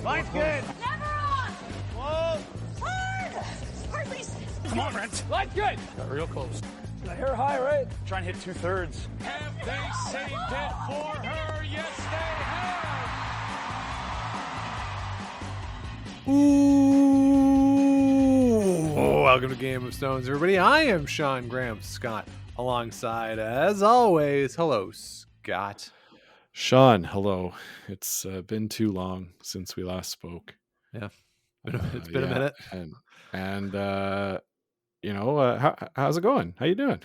Line's good. Never on. Whoa. Hard. Hardly. Come on, Brent. Line's good. Got real close. The hair high, right? Try and hit 2/3. Have they saved it for her? Yes, they have. Ooh, welcome to Game of Stones, everybody. I am Sean Graham Scott, alongside, as always, hello, Scott. Sean, hello. It's been too long since we last spoke. Yeah, it's been a minute. And how's it going? How you doing?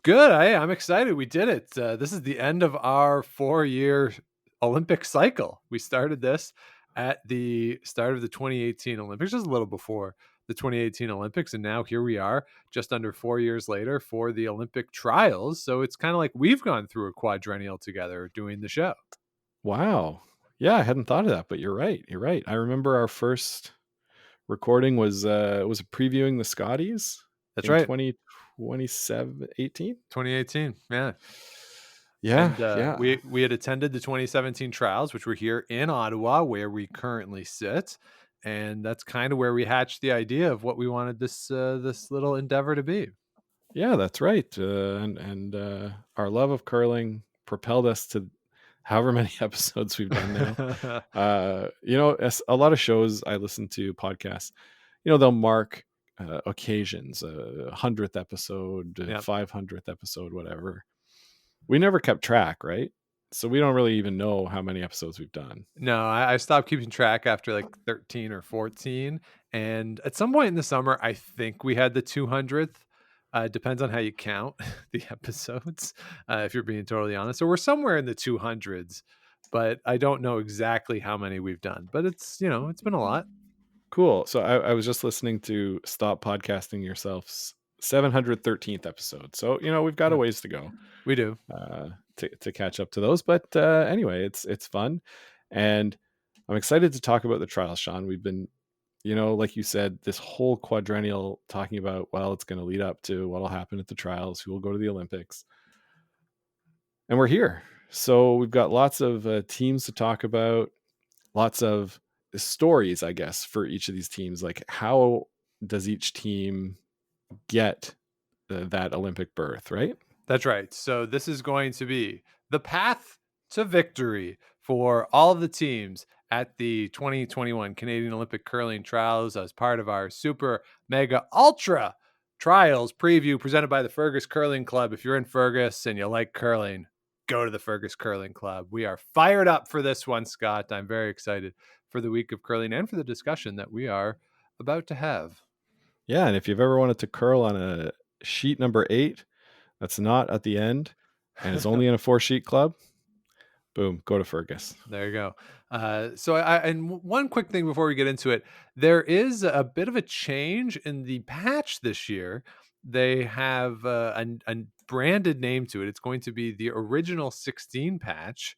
Good. I'm excited. We did it. This is the end of our 4-year Olympic cycle. We started this at the start of the 2018 Olympics, just a little before the 2018 Olympics, and now here we are just under 4 years later for the Olympic trials. So it's kind of like we've gone through a quadrennial together doing the show. Wow. Yeah, I hadn't thought of that, but you're right. I remember our first recording was previewing the Scotties. That's right. 2018. Yeah. Yeah. We had attended the 2017 trials, which were here in Ottawa, where we currently sit. And that's kind of where we hatched the idea of what we wanted this little endeavor to be. Yeah, that's right. And our love of curling propelled us to however many episodes we've done now. A lot of shows I listen to, podcasts, they'll mark occasions, 100th episode, 500th episode, whatever. We never kept track, right? So we don't really even know how many episodes we've done. No, I stopped keeping track after like 13 or 14. And at some point in the summer, I think we had the 200th. Depends on how you count the episodes, if you're being totally honest. So we're somewhere in the 200s, but I don't know exactly how many we've done. But it's been a lot. Cool. So I was just listening to Stop Podcasting Yourself's 713th episode. So, we've got a ways to go. We do. To catch up to those. But anyway, it's fun. And I'm excited to talk about the trials, Sean. We've been, like you said, this whole quadrennial talking about, well, it's going to lead up to what'll happen at the trials, who will go to the Olympics. And we're here. So we've got lots of teams to talk about, lots of stories, I guess, for each of these teams. Like, how does each team get that Olympic berth, right? That's right. So this is going to be the path to victory for all of the teams at the 2021 Canadian Olympic Curling Trials as part of our Super Mega Ultra Trials preview presented by the Fergus Curling Club. If you're in Fergus and you like curling, go to the Fergus Curling Club. We are fired up for this one, Scott. I'm very excited for the week of curling and for the discussion that we are about to have. Yeah, and if you've ever wanted to curl on a sheet number 8, that's not at the end, and it's only in a 4-sheet club, boom, go to Fergus. There you go. So one quick thing before we get into it, there is a bit of a change in the patch this year. They have a branded name to it. It's going to be the Original 16 patch.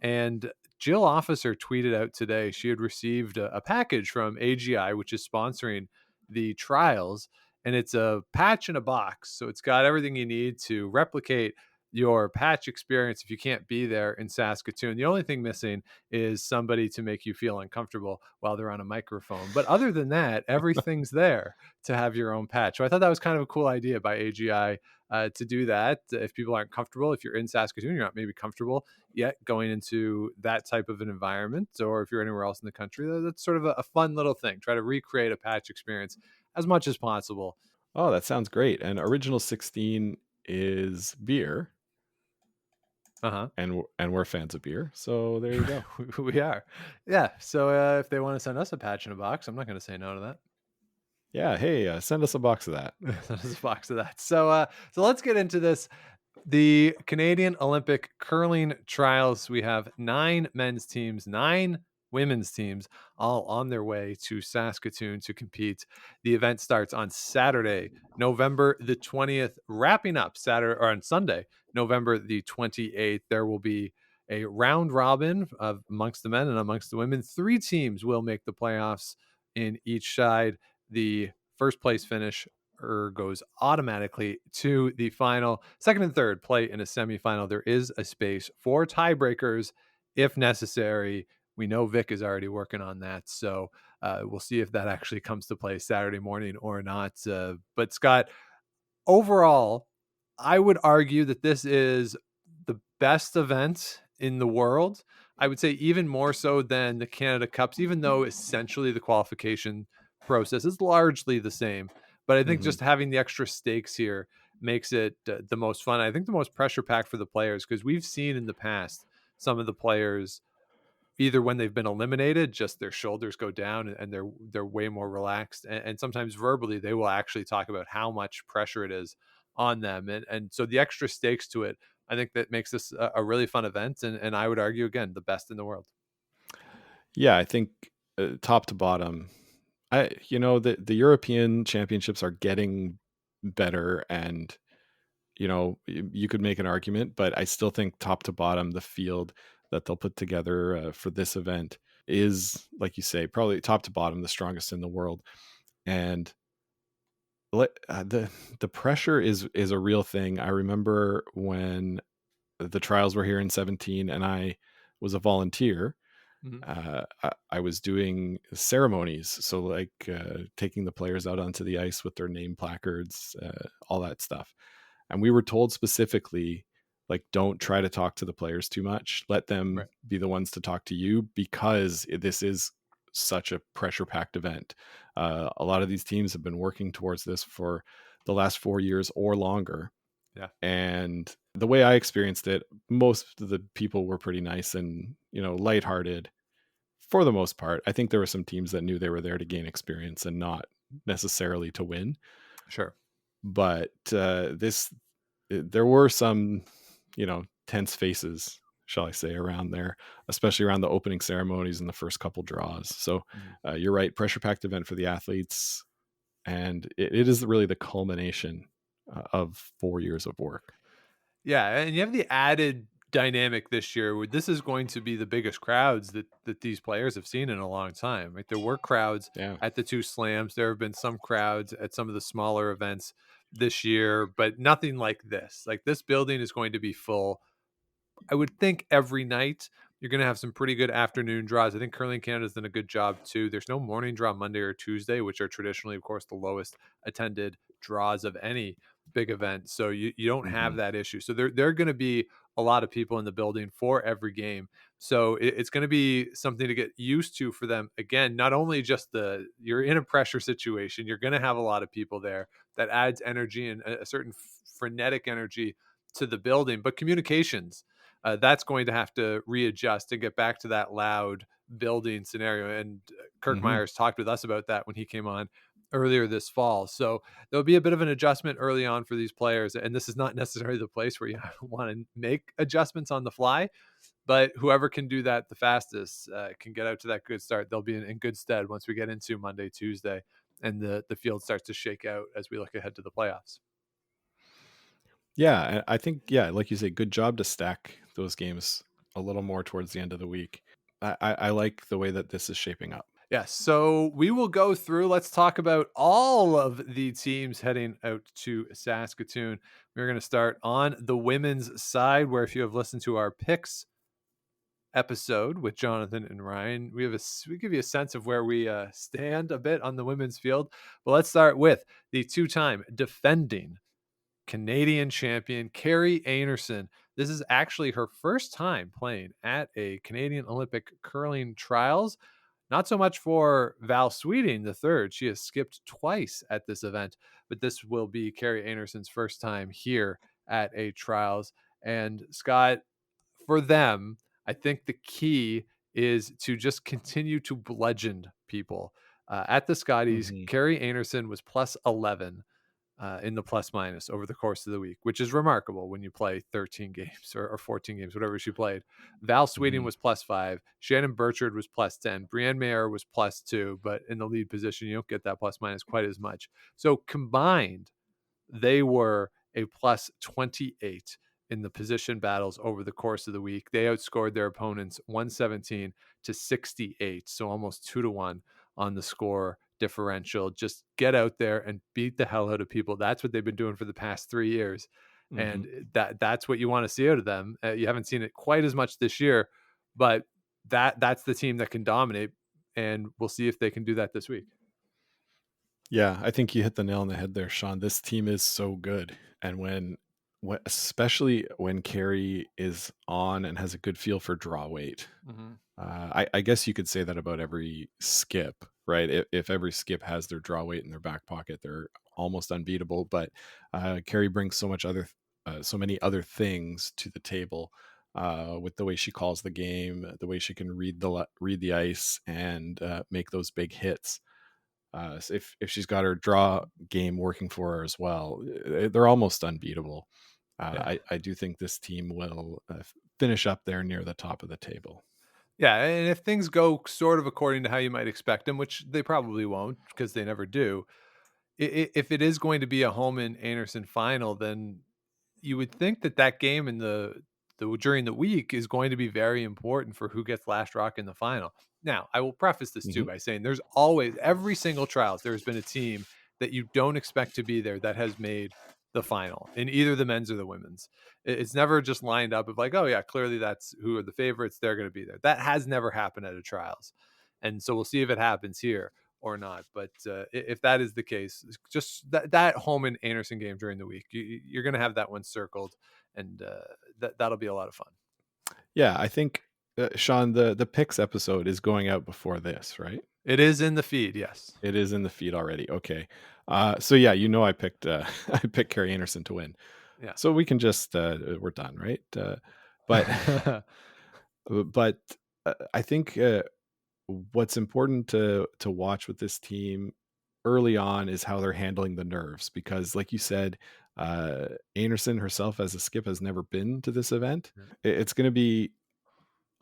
And Jill Officer tweeted out today she had received a package from AGI, which is sponsoring the trials. And it's a patch in a box. So it's got everything you need to replicate your patch experience if you can't be there in Saskatoon. The only thing missing is somebody to make you feel uncomfortable while they're on a microphone. But other than that, everything's there to have your own patch. So I thought that was kind of a cool idea by AGI to do that. If people aren't comfortable, if you're in Saskatoon, you're not maybe comfortable yet going into that type of an environment, or if you're anywhere else in the country, that's sort of a fun little thing. Try to recreate a patch experience as much as possible. Oh, that sounds great. And Original 16 is beer. And we're fans of beer. So there you go. We are. Yeah. So if they want to send us a patch in a box, I'm not going to say no to that. Yeah. Hey, send us a box of that. Send us a box of that. So let's get into this. The Canadian Olympic Curling Trials. We have 9 men's teams, 9 women's teams, all on their way to Saskatoon to compete. The event starts on Saturday, November the 20th, wrapping up Saturday or on Sunday, November the 28th. There will be a round robin of amongst the men and amongst the women. 3 teams will make the playoffs in each side. The first place finish goes automatically to the final. Second and third play in a semifinal. There is a space for tiebreakers if necessary. We know Vic is already working on that. So we'll see if that actually comes to play Saturday morning or not. But Scott, overall, I would argue that this is the best event in the world. I would say even more so than the Canada Cups, even though essentially the qualification process is largely the same. But I think Hmm. just having the extra stakes here makes it the most fun. I think the most pressure packed for the players, because we've seen in the past some of the players either when they've been eliminated, just their shoulders go down and they're way more relaxed. And sometimes verbally, they will actually talk about how much pressure it is on them. And so the extra stakes to it, I think that makes this a really fun event. And I would argue again, the best in the world. Yeah, I think top to bottom, the European championships are getting better, and you could make an argument, but I still think top to bottom, the field that they'll put together for this event is, like you say, probably top to bottom the strongest in the world. And the pressure is a real thing. I remember when the trials were here in 17 and I was a volunteer. Mhm. I was doing ceremonies, so like taking the players out onto the ice with their name placards, all that stuff. And we were told specifically, like, don't try to talk to the players too much. Let them Right. be the ones to talk to you, because this is such a pressure packed event. A lot of these teams have been working towards this for the last 4 years or longer. Yeah. And the way I experienced it, most of the people were pretty nice and, lighthearted for the most part. I think there were some teams that knew they were there to gain experience and not necessarily to win. Sure. But there were some, tense faces, shall I say, around there, especially around the opening ceremonies and the first couple draws. So Mhm. you're right, pressure packed event for the athletes. And it is really the culmination of 4 years of work. Yeah, and you have the added dynamic this year where this is going to be the biggest crowds that these players have seen in a long time. Right, there were crowds Yeah. at the two slams. There have been some crowds at some of the smaller events this year, but nothing like this. Like this building is going to be full. I would think every night you're going to have some pretty good afternoon draws. I think Curling Canada's done a good job too. There's no morning draw Monday or Tuesday, which are traditionally, of course, the lowest attended draws of any big event. So you don't have Hmm. that issue. So there are going to be a lot of people in the building for every game. So it's going to be something to get used to for them. Again, not only just you're in a pressure situation, you're going to have a lot of people there. That adds energy and a certain frenetic energy to the building, but communications that's going to have to readjust and get back to that loud building scenario. And Kirk Hmm. Myers talked with us about that when he came on earlier this fall. So there'll be a bit of an adjustment early on for these players. And this is not necessarily the place where you want to make adjustments on the fly, but whoever can do that the fastest can get out to that good start. They'll be in good stead once we get into Monday, Tuesday, and the field starts to shake out as we look ahead to the playoffs. Yeah, I think, yeah, like you say, good job to stack those games a little more towards the end of the week. I like the way that this is shaping up. Yes. So we will go through. Let's talk about all of the teams heading out to Saskatoon. We're going to start on the women's side, where if you have listened to our picks episode with Jonathan and Ryan, we give you a sense of where we stand a bit on the women's field. But let's start with the two-time defending Canadian champion, Carrie Anerson. This is actually her first time playing at a Canadian Olympic curling trials. Not so much for Val Sweeting, the third. She has skipped twice at this event, but this will be Carrie Anerson's first time here at a trials. And Scott, for them, I think the key is to just continue to bludgeon people. At the Scotties, Hmm. Carrie Anerson was plus 11 in the plus minus over the course of the week, which is remarkable when you play 13 games or 14 games, whatever she played. Val Sweeting Hmm. was plus 5. Shannon Burchard was plus 10. Brienne Mayer was plus 2, but in the lead position, you don't get that plus minus quite as much. So combined, they were a plus 28 in the position battles over the course of the week. They outscored their opponents 117 to 68, so almost 2-1 on the score differential. Just get out there and beat the hell out of people. That's what they've been doing for the past 3 years. Hmm. And that's what you want to see out of them. You haven't seen it quite as much this year, but that's the team that can dominate, and we'll see if they can do that this week. Yeah, I think you hit the nail on the head there, Sean. This team is so good, and especially when Carrie is on and has a good feel for draw weight. I guess you could say that about every skip, right? If every skip has their draw weight in their back pocket, they're almost unbeatable. But Carrie brings so many other things to the table with the way she calls the game, the way she can read the ice and make those big hits. So if she's got her draw game working for her as well, they're almost unbeatable. I do think this team will finish up there near the top of the table. Yeah, and if things go sort of according to how you might expect them, which they probably won't because they never do, if it is going to be a Holman Anderson final, then you would think that that game in the during the week is going to be very important for who gets last rock in the final. Now, I will preface this too Mhm. by saying there's always every single trials there's been a team that you don't expect to be there that has made the final in either the men's or the women's. It's never just lined up of like, oh yeah, clearly that's who are the favorites. They're going to be there. That has never happened at a trials, and so we'll see if it happens here or not. But if that is the case, just that Holman Anderson game during the week, you're going to have that one circled, and that'll be a lot of fun. Yeah, I think Sean, the picks episode is going out before this, right? It is in the feed, yes. It is in the feed already. Okay. So yeah, I picked I picked Carrie Anderson to win. Yeah. So we can just we're done, right? But but I think what's important to watch with this team early on is how they're handling the nerves, because like you said, Anderson herself as a skip has never been to this event. It's going to be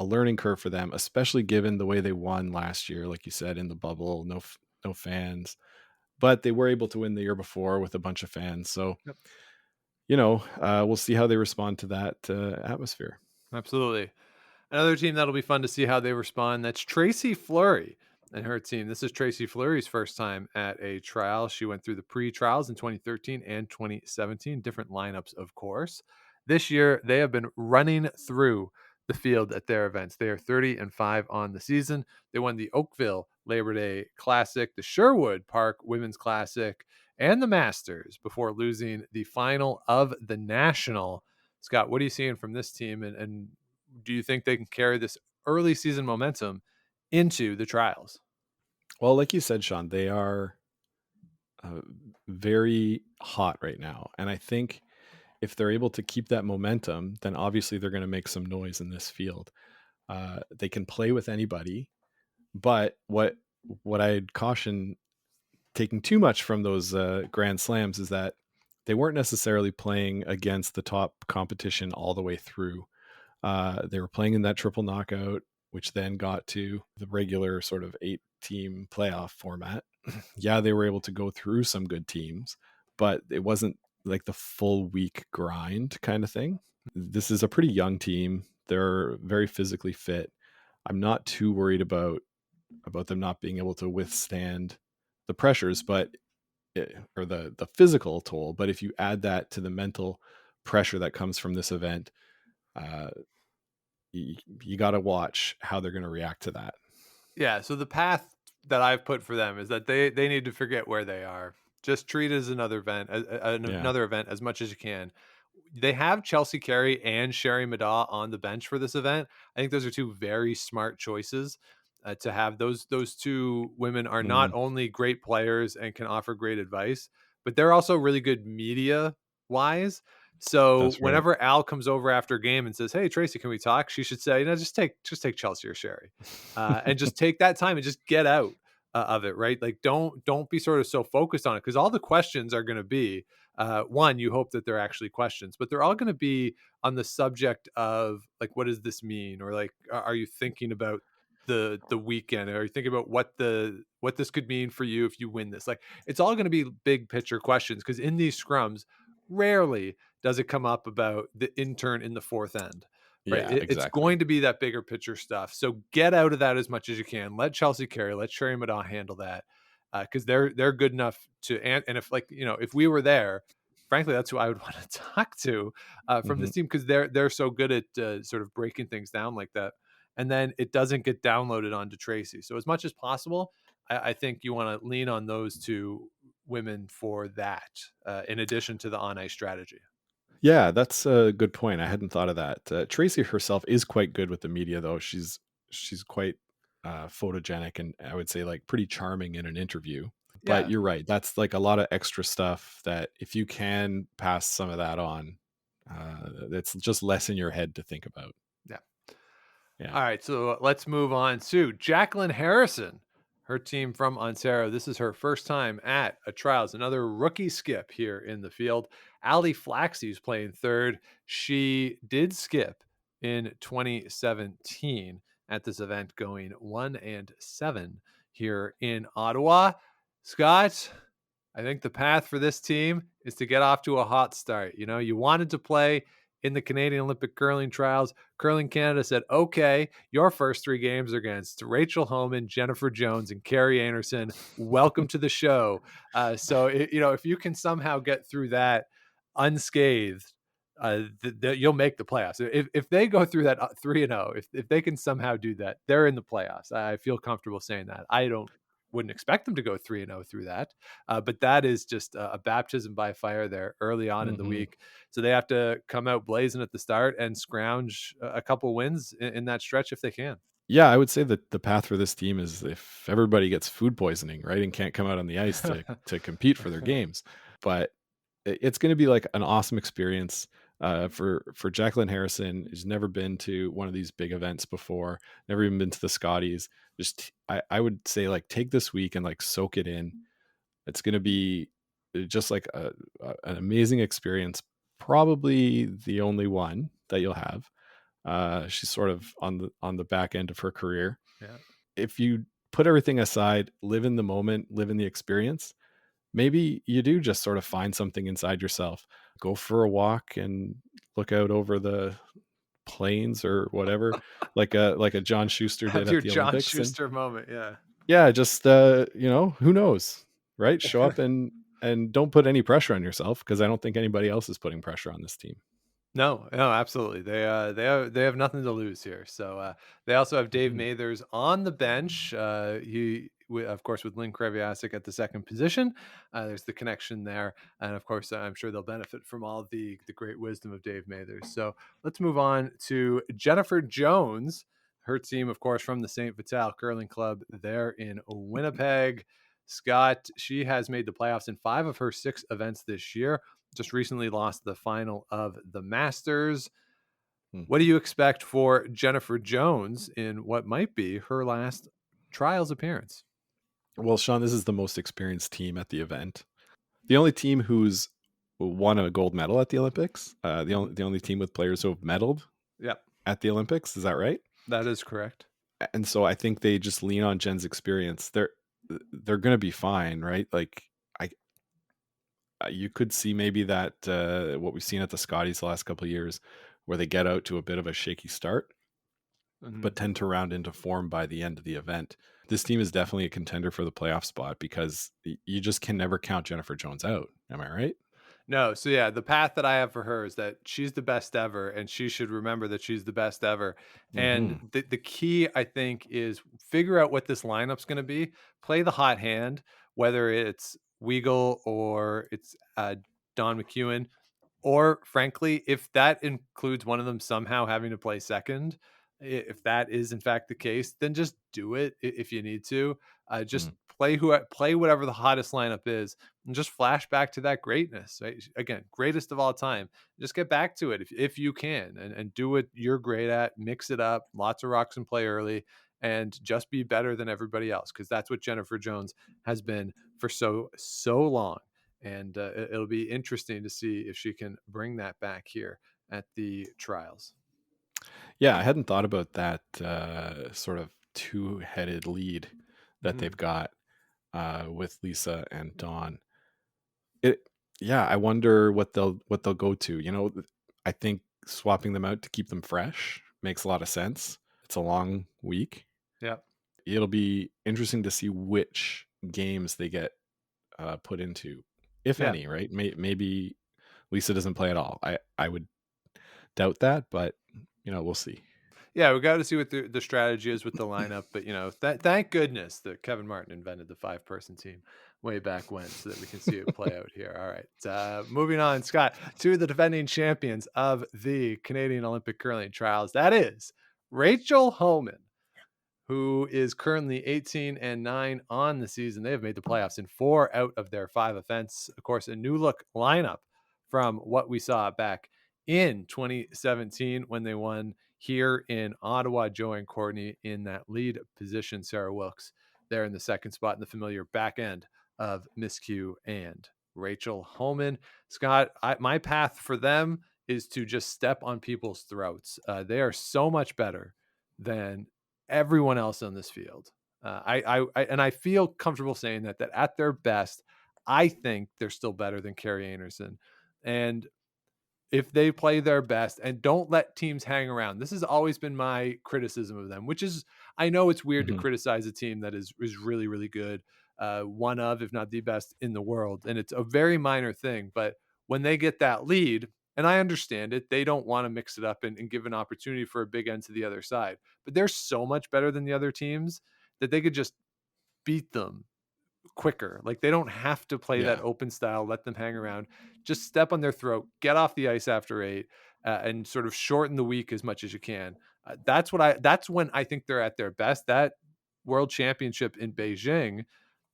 a learning curve for them, especially given the way they won last year, like you said, in the bubble, no fans, but they were able to win the year before with a bunch of fans. So, Yep. We'll see how they respond to that atmosphere. Absolutely. Another team that'll be fun to see how they respond. That's Tracy Fleury and her team. This is Tracy Fleury's first time at a trial. She went through the pre-trials in 2013 and 2017, different lineups, of course. This year, they have been running through the field at their events. They are 30-5 on the season. They won the Oakville Labor Day Classic, the Sherwood Park Women's Classic, and the Masters before losing the final of the National. Scott, what are you seeing from this team, and do you think they can carry this early season momentum into the trials? Well, like you said, Sean, they are very hot right now. And I think if they're able to keep that momentum, then obviously they're going to make some noise in this field. They can play with anybody, but what I'd caution taking too much from those Grand Slams is that they weren't necessarily playing against the top competition all the way through. They were playing in that triple knockout, which then got to the regular sort of 8-team playoff format. Yeah, they were able to go through some good teams, but it wasn't like the full week grind kind of thing. This is a pretty young team. They're very physically fit. I'm not too worried about them not being able to withstand the pressures, or the physical toll. But if you add that to the mental pressure that comes from this event, you got to watch how they're going to react to that. Yeah, so the path that I've put for them is that they need to forget where they are. Just treat it as another event, another event as much as you can. They have Chelsea Carey and Sherry Madaw on the bench for this event. I think those are two very smart choices to have. Those two women are not only great players and can offer great advice, but they're also really good media wise. So That's right. whenever Al comes over after a game and says, "Hey Tracy, can we talk?" She should say, just take Chelsea or Sherry, and just take that time and just get out of it. Right? Like don't be sort of so focused on it, because all the questions are going to be one. You hope that they're actually questions, but they're all going to be on the subject of like, what does this mean, or like, are you thinking about the weekend? Are you thinking about what this could mean for you if you win this? Like, it's all going to be big picture questions, because in these scrums, rarely does it come up about the intern in the fourth end. Right. Yeah, exactly. It's going to be that bigger picture stuff. So get out of that as much as you can. Let Chelsea Carey, let Sherry Madaw handle that, because they're good enough to. And if if we were there, frankly, that's who I would want to talk to from this team, because they're so good at sort of breaking things down like that. and then it doesn't get downloaded onto Tracy. So as much as possible, I think you want to lean on those two women for that, in addition to the on ice strategy. Yeah, that's a good point. I hadn't thought of that. Tracy herself is quite good with the media, though. She's quite photogenic, and I would say like pretty charming in an interview. But Yeah, you're right. That's like a lot of extra stuff that if you can pass some of that on, it's just less in your head to think about. yeah. Yeah. All right, so let's move on to Jacqueline Harrison, her team from Ontario. This is her first time at a trials. Another rookie skip here in the field. Allie Flaxey is playing third. She did skip in 2017 at this event, going 1-7 here in Ottawa. Scott, I think the path for this team is to get off to a hot start. You know, you wanted to play in the Canadian Olympic curling trials. Curling Canada said, okay, your first 3 games are against Rachel Homan, Jennifer Jones, and Carrie Anderson. Welcome to the show. If you can somehow get through that unscathed, you'll make the playoffs. If they go through that 3-0, if they can somehow do that, they're in the playoffs. I feel comfortable saying that. Wouldn't expect them to go 3-0 through that. But that is just a baptism by fire there early on in the Mhm. week. So they have to come out blazing at the start and scrounge a couple wins in that stretch if they can. Yeah, I would say that the path for this team is if everybody gets food poisoning, right, and can't come out on the ice to compete for their games. But it's going to be like an awesome experience for Jacqueline Harrison, who's never been to one of these big events before, never even been to the Scotties. Just I would say like take this week and like soak it in. It's going to be just like an amazing experience. Probably the only one that you'll have. She's sort of on the back end of her career. Yeah. If you put everything aside, live in the moment, live in the experience, maybe you do just sort of find something inside yourself. Go for a walk and look out over the plains or whatever, like a John Schuster did Have at your the John Olympics. And Schuster moment. Yeah. yeah, just who knows, right? Show up and don't put any pressure on yourself, because I don't think anybody else is putting pressure on this team. No, no, absolutely. They have nothing to lose here. So they also have Dave Mhm. Mathers on the bench. Of course, with Lynn Kreviasik at the second position. There's the connection there, and of course, I'm sure they'll benefit from all the great wisdom of Dave Mathers. So let's move on to Jennifer Jones. Her team, of course, from the St. Vital Curling Club there in Winnipeg. Scott, she has made the playoffs in 5 of her 6 events this year. Just recently lost the final of the Masters. Hmm. What do you expect for Jennifer Jones in what might be her last trials appearance? Well, Sean, this is the most experienced team at the event. The only team who's won a gold medal at the Olympics. The only team with players who have medaled Yep, at the Olympics. Is that right? that is correct. And so I think they just lean on Jen's experience. They're going to be fine, right? Like I you could see maybe that what we've seen at the Scotties the last couple of years, where they get out to a bit of a shaky start, Mhm. but tend to round into form by the end of the event. This team is definitely a contender for the playoff spot, because you just can never count Jennifer Jones out. Am I right? No, so yeah, the path that I have for her is that she's the best ever, and she should remember that she's the best ever. And Hmm. the key, I think, is figure out what this lineup's going to be. Play the hot hand, whether it's Weagle or it's Don McEwen, or frankly, if that includes one of them somehow having to play second, if that is in fact the case, then just do it if you need to. Just play whatever the hottest lineup is, and just flash back to that greatness. Right? Again, greatest of all time. Just get back to it if you can, and do what you're great at. Mix it up, lots of rocks and play early, and just be better than everybody else, because that's what Jennifer Jones has been for so long. And it'll be interesting to see if she can bring that back here at the trials. Yeah, I hadn't thought about that sort of two-headed lead that Mhm. they've got with Lisa and Dawn. It, yeah, I wonder what they'll go to. I think swapping them out to keep them fresh makes a lot of sense. It's a long week. Yeah. It'll be interesting to see which games they get put into, if Yeah. any. Right? Maybe Lisa doesn't play at all. I would doubt that, but we'll see. Yeah, we got to see what the strategy is with the lineup, but thank goodness that Kevin Martin invented the 5-person team way back when, so that we can see it play out here. All right, moving on, Scott, to the defending champions of the Canadian Olympic curling trials. That is Rachel Homan, who is currently 18-9 on the season. They have made the playoffs in 4 out of their 5 events. Of course, a new look lineup from what we saw back in 2017 when they won here in Ottawa. Joe and Courtney in that lead position. Sarah Wilkes there in the second spot in the familiar back end of Miss Q and Rachel Homan. Scott, my path for them is to just step on people's throats. They are so much better than everyone else on this field. I feel comfortable saying that at their best, I think they're still better than Carrie Anderson. And if they play their best and don't let teams hang around, this has always been my criticism of them, which is, I know it's weird to criticize a team that is really, really good. One of, if not the best in the world. And it's a very minor thing, but when they get that lead, and I understand it, they don't want to mix it up and give an opportunity for a big end to the other side, but they're so much better than the other teams that they could just beat them quicker. Like, they don't have to play that open style, let them hang around, just step on their throat, get off the ice after 8, and sort of shorten the week as much as you can. That's when I think they're at their best. That world championship in Beijing,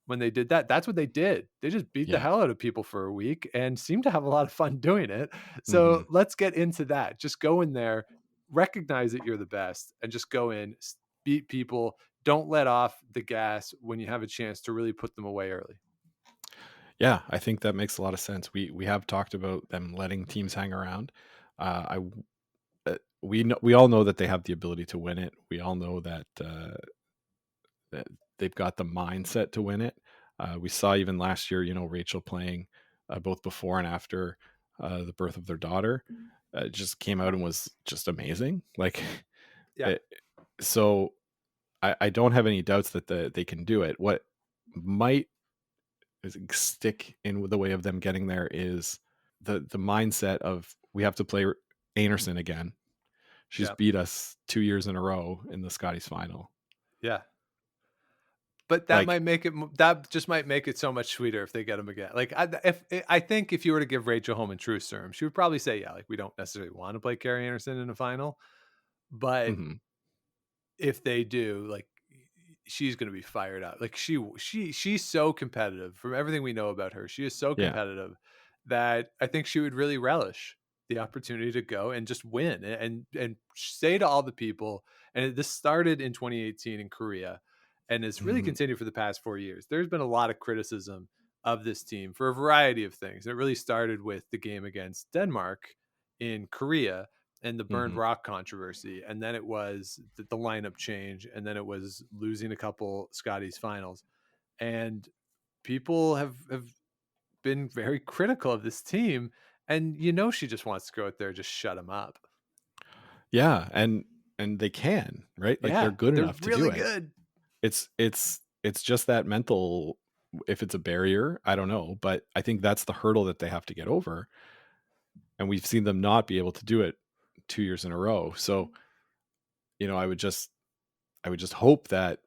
when they did that, that's what they did. They just beat the hell out of people for a week and seemed to have a lot of fun doing it. So let's get into that. Just go in there, recognize that you're the best, and just go in, beat people. Don't let off the gas when you have a chance to really put them away early. Yeah, I think that makes a lot of sense. We have talked about them letting teams hang around. We all know that they have the ability to win it. We all know that that they've got the mindset to win it. We saw even last year, Rachel playing both before and after the birth of their daughter. Just came out and was just amazing. Like, so I don't have any doubts that they can do it. What might stick in the way of them getting there is the mindset of, we have to play Anderson again. She's beat us 2 years in a row in the Scotties final. Yeah. But that just might make it so much sweeter if they get him again. Like, I think if you were to give Rachel Holman true serum, she would probably say, like, we don't necessarily want to play Carrie Anderson in a final, but if they do, like, she's going to be fired up. Like, she's so competitive. From everything we know about her, she is so competitive that I think she would really relish the opportunity to go and just win and say to all the people. And this started in 2018 in Korea, and it's really continued for the past 4 years. There's been a lot of criticism of this team for a variety of things. It really started with the game against Denmark in Korea and the burned rock controversy. And then it was the lineup change. And then it was losing a couple Scotties finals. And people have been very critical of this team. And she just wants to go out there and just shut them up. Yeah. And they can, right? Like, they're good enough to do it. Good. It's just that mental, if it's a barrier, I don't know, but I think that's the hurdle that they have to get over. And we've seen them not be able to do it 2 years in a row. So, I would just hope that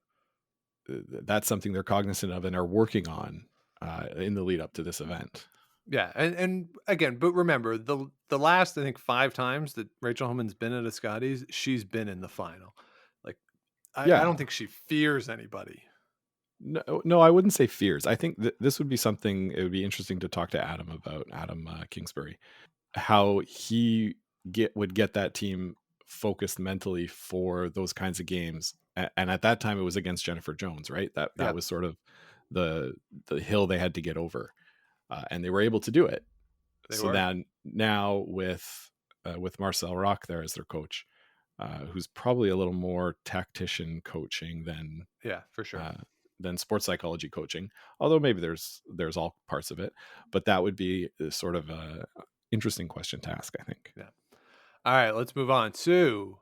that's something they're cognizant of and are working on in the lead up to this event. Yeah. And again, but remember, the last, I think, 5 times that Rachel Holman's been at a Scotties, she's been in the final. Like, I don't think she fears anybody. No, I wouldn't say fears. I think this would be something, it would be interesting to talk to Adam about, Adam Kingsbury, how he would get that team focused mentally for those kinds of games. And at that time, it was against Jennifer Jones, right? That was sort of the hill they had to get over, and they were able to do it. Then now with Marcel Rock there as their coach, who's probably a little more tactician coaching than for sure than sports psychology coaching, although maybe there's all parts of it, but that would be sort of a interesting question to ask, I think. Yeah. All right, let's move on to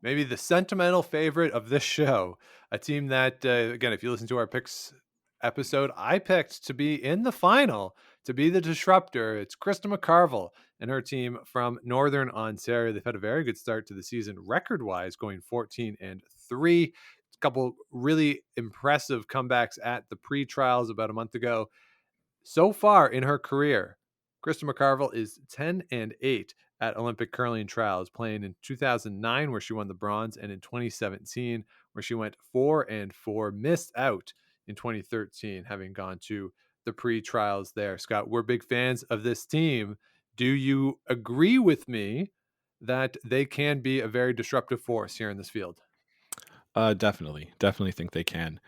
maybe the sentimental favorite of this show, a team that, again, if you listen to our picks episode, I picked to be in the final To be the disruptor, it's Krista McCarville and her team from Northern Ontario. They've had a very good start to the season, record-wise, going 14-3. A couple really impressive comebacks at the pre-trials about a month ago. So far in her career, Krista McCarville is 10-8 at Olympic curling trials, playing in 2009 where she won the bronze, and in 2017 where she went 4-4, missed out in 2013, having gone to the pre-trials there. Scott, we're big fans of this team. Do you agree with me that they can be a very disruptive force here in this field? Definitely think they can.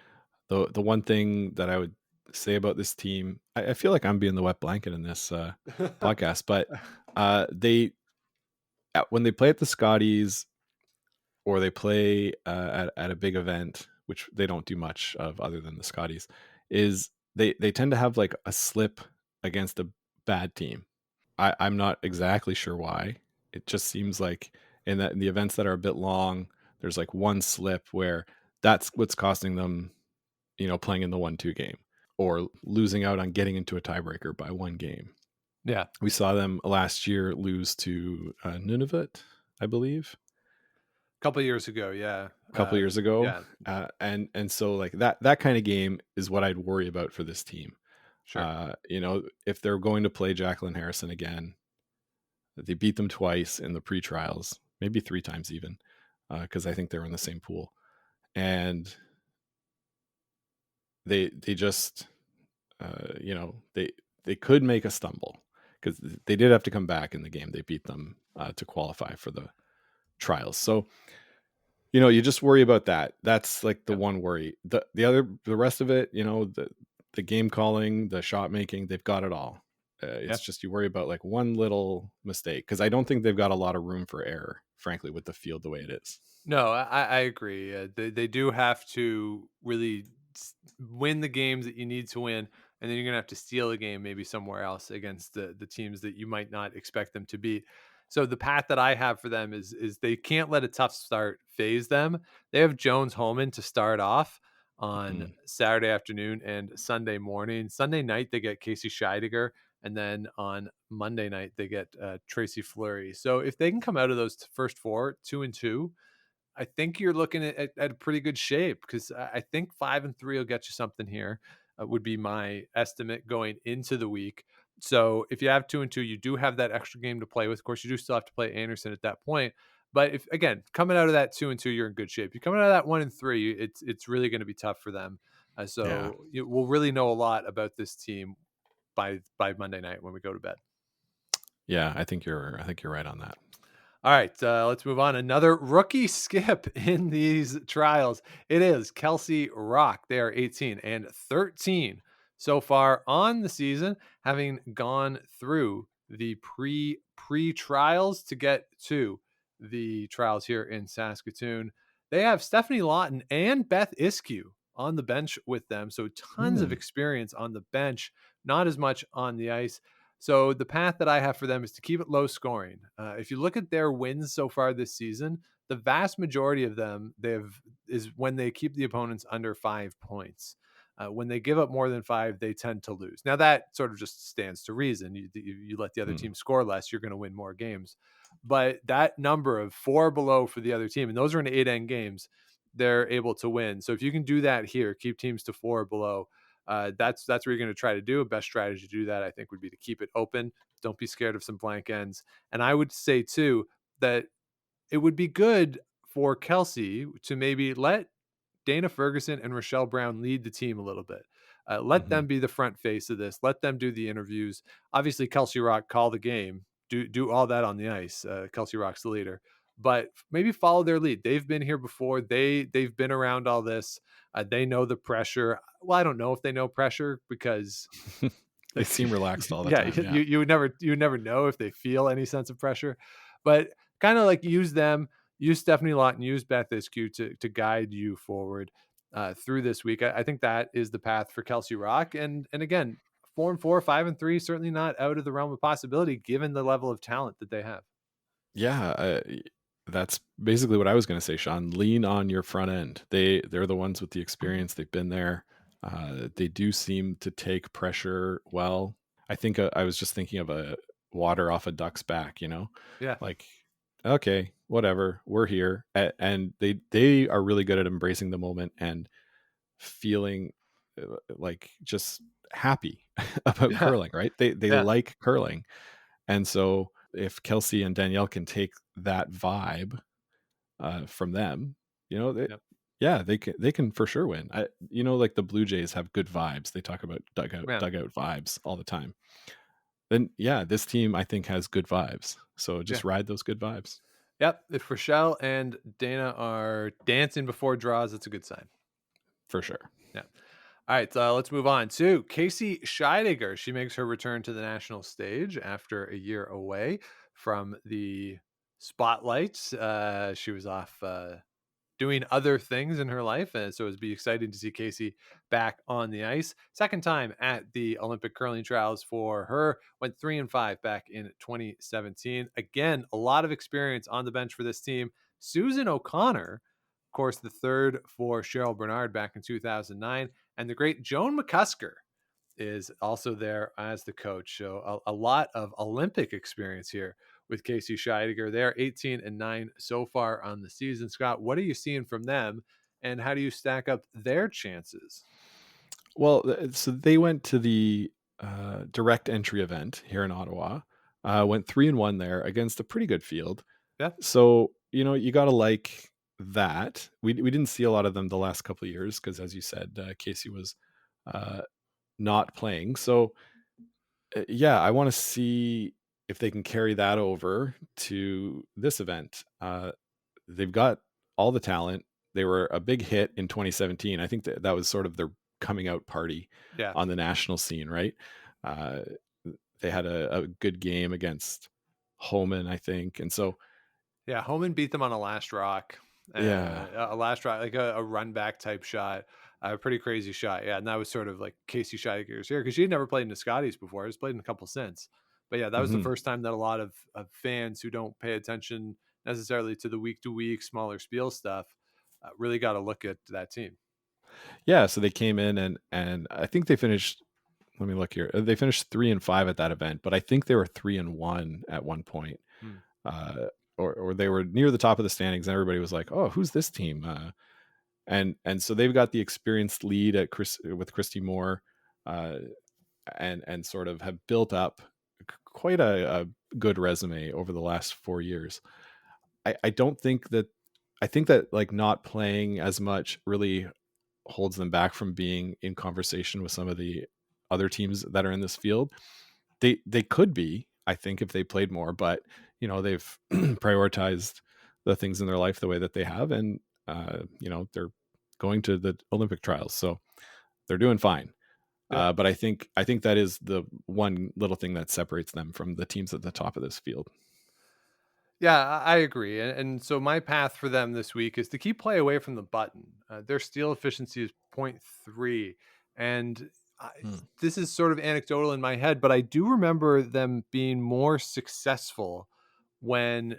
The one thing that I would say about this team, I feel like I'm being the wet blanket in this podcast, but they when they play at the Scotties or they play at a big event, which they don't do much of other than the Scotties, is they tend to have like a slip against a bad team. I'm not exactly sure why. It just seems like in the events that are a bit long, there's like one slip where that's what's costing them, playing in the 1-2 game or losing out on getting into a tiebreaker by one game. Yeah. We saw them last year lose to Nunavut, I believe. A couple years ago, yeah. A couple years ago. Yeah. And so like that kind of game is what I'd worry about for this team. Sure. If they're going to play Jacqueline Harrison again, they beat them twice in the pre-trials, maybe 3 times even, because I think they were in the same pool. And they just, they could make a stumble because they did have to come back in the game. They beat them to qualify for the trials. So, you just worry about that. That's like the one worry. The rest of it, the game calling, the shot making, they've got it all. It's just you worry about like one little mistake because I don't think they've got a lot of room for error, frankly, with the field the way it is. No, I agree. They do have to really win the games that you need to win, and then you're gonna have to steal a game maybe somewhere else against the teams that you might not expect them to beat. So the path that I have for them is they can't let a tough start phase them. They have Jones Holman to start off on Saturday afternoon and Sunday morning. Sunday night they get Casey Scheidegger, and then on Monday night they get Tracy Fleury. So if they can come out of those first 4 2-2, I think you're looking at a pretty good shape because I think 5-3 will get you something here. Would be my estimate going into the week. So if you have 2-2, you do have that extra game to play with. Of course, you do still have to play Anderson at that point. But if again coming out of that 2-2, you're in good shape. You're coming out of that 1-3, it's really going to be tough for them. We'll really know a lot about this team by Monday night when we go to bed. Yeah, I think you're right on that. All right, let's move on. Another rookie skip in these trials. It is Kelsey Rock. They are 18-13 so far on the season, having gone through the pre-trials to get to the trials here in Saskatoon. They have Stephanie Lawton and Beth Iskew on the bench with them, so tons of experience on the bench, not as much on the ice. So the path that I have for them is to keep it low scoring. If you look at their wins so far this season, the vast majority of them is when they keep the opponents under 5 points. When they give up more than 5, they tend to lose. Now that sort of just stands to reason. You let the other team score less, you're going to win more games. But that number of 4 below for the other team, and those are in 8-end games, they're able to win. So if you can do that here, keep teams to 4 below. That's what you're going to try to do. A best strategy to do that, I think, would be to keep it open. Don't be scared of some blank ends. And I would say too that it would be good for Kelsey to maybe let Dana Ferguson and Rochelle Brown lead the team a little bit. Let them be the front face of this. Let them do the interviews. Obviously, Kelsey Rock call the game. Do all that on the ice. Kelsey Rock's the leader. But maybe follow their lead. They've been here before. They've been around all this. They know the pressure. Well, I don't know if they know pressure because they seem relaxed all the time. Yeah, you would never know if they feel any sense of pressure. But kind of like use them, use Stephanie Lawton, use Beth Iskew to guide you forward through this week. I think that is the path for Kelsey Rock. And again, 4-4, 5-3, certainly not out of the realm of possibility given the level of talent that they have. Yeah, that's basically what I was going to say, Sean. Lean on your front end. They're the ones with the experience. They've been there. They do seem to take pressure well. I think I was just thinking of a water off a duck's back, you know, Yeah. like, okay, whatever, we're here. And they are really good at embracing the moment and feeling like just happy about Yeah. curling, right? They Yeah. like curling. And so if Kelsey and Danielle can take that vibe from them, you know, Yep. yeah, they can for sure win. Like the Blue Jays have good vibes. They talk about Yeah. dugout vibes all the time. Then yeah, this team I think has good vibes. So Yeah. just ride those good vibes Yep. If Rochelle and Dana are dancing before draws, it's a good sign. for sure. Yeah. All right, let's move on to Casey Scheidegger. She makes her return to the national stage after a year away from the spotlights. She was off doing other things in her life, and so it'd be exciting to see Casey back on the ice. Second time at the Olympic curling trials for her. Went 3-5 back in 2017. Again, a lot of experience on the bench for this team. Susan O'Connor, of course, the third for Cheryl Bernard back in 2009, and the great Joan McCusker is also there as the coach. So a lot of Olympic experience here with Casey Scheidegger. They're 18-9 so far on the season. Scott, what are you seeing from them, and how do you stack up their chances? Well, so they went to the direct entry event here in Ottawa. Went 3-1 there against a pretty good field. Yeah, So you got to like that. We didn't see a lot of them the last couple of years because, as you said, Casey was uh, not playing. So yeah, I want to see if they can carry that over to this event. They've got all the talent. They were a big hit in 2017. I think that was sort of their coming out party yeah, on the national scene, right? Uh, they had a good game against Holman, I think, and so yeah. Homan beat them on yeah. a last rock, like a run back type shot, a pretty crazy shot. Yeah, and that was sort of like Casey Scheidegger's here because she had never played in the Scotties before. She's played in a couple since, but yeah, that was the hmm first time that a lot of fans who don't pay attention necessarily to the week to week smaller spiel stuff really got to look at that team. Yeah, so they came in and I think they finished. Let me look here. They finished 3-5 at that event, but I think they were 3-1 at one point. Hmm. Uh, or they were near the top of the standings, and everybody was like, "Oh, who's this team?" And so they've got the experienced lead at with Christy Moore, uh, and sort of have built up quite a good resume over the last 4 years. I don't think that I think that like not playing as much really holds them back from being in conversation with some of the other teams that are in this field. They could be, I think, if they played more, but they've prioritized the things in their life the way that they have, and they're going to the Olympic trials, so they're doing fine. Yeah. But I think that is the one little thing that separates them from the teams at the top of this field. Yeah, I agree. And so my path for them this week is to keep play away from the button. Their steal efficiency is 0.3. And I, Hmm. this is sort of anecdotal in my head, but I do remember them being more successful when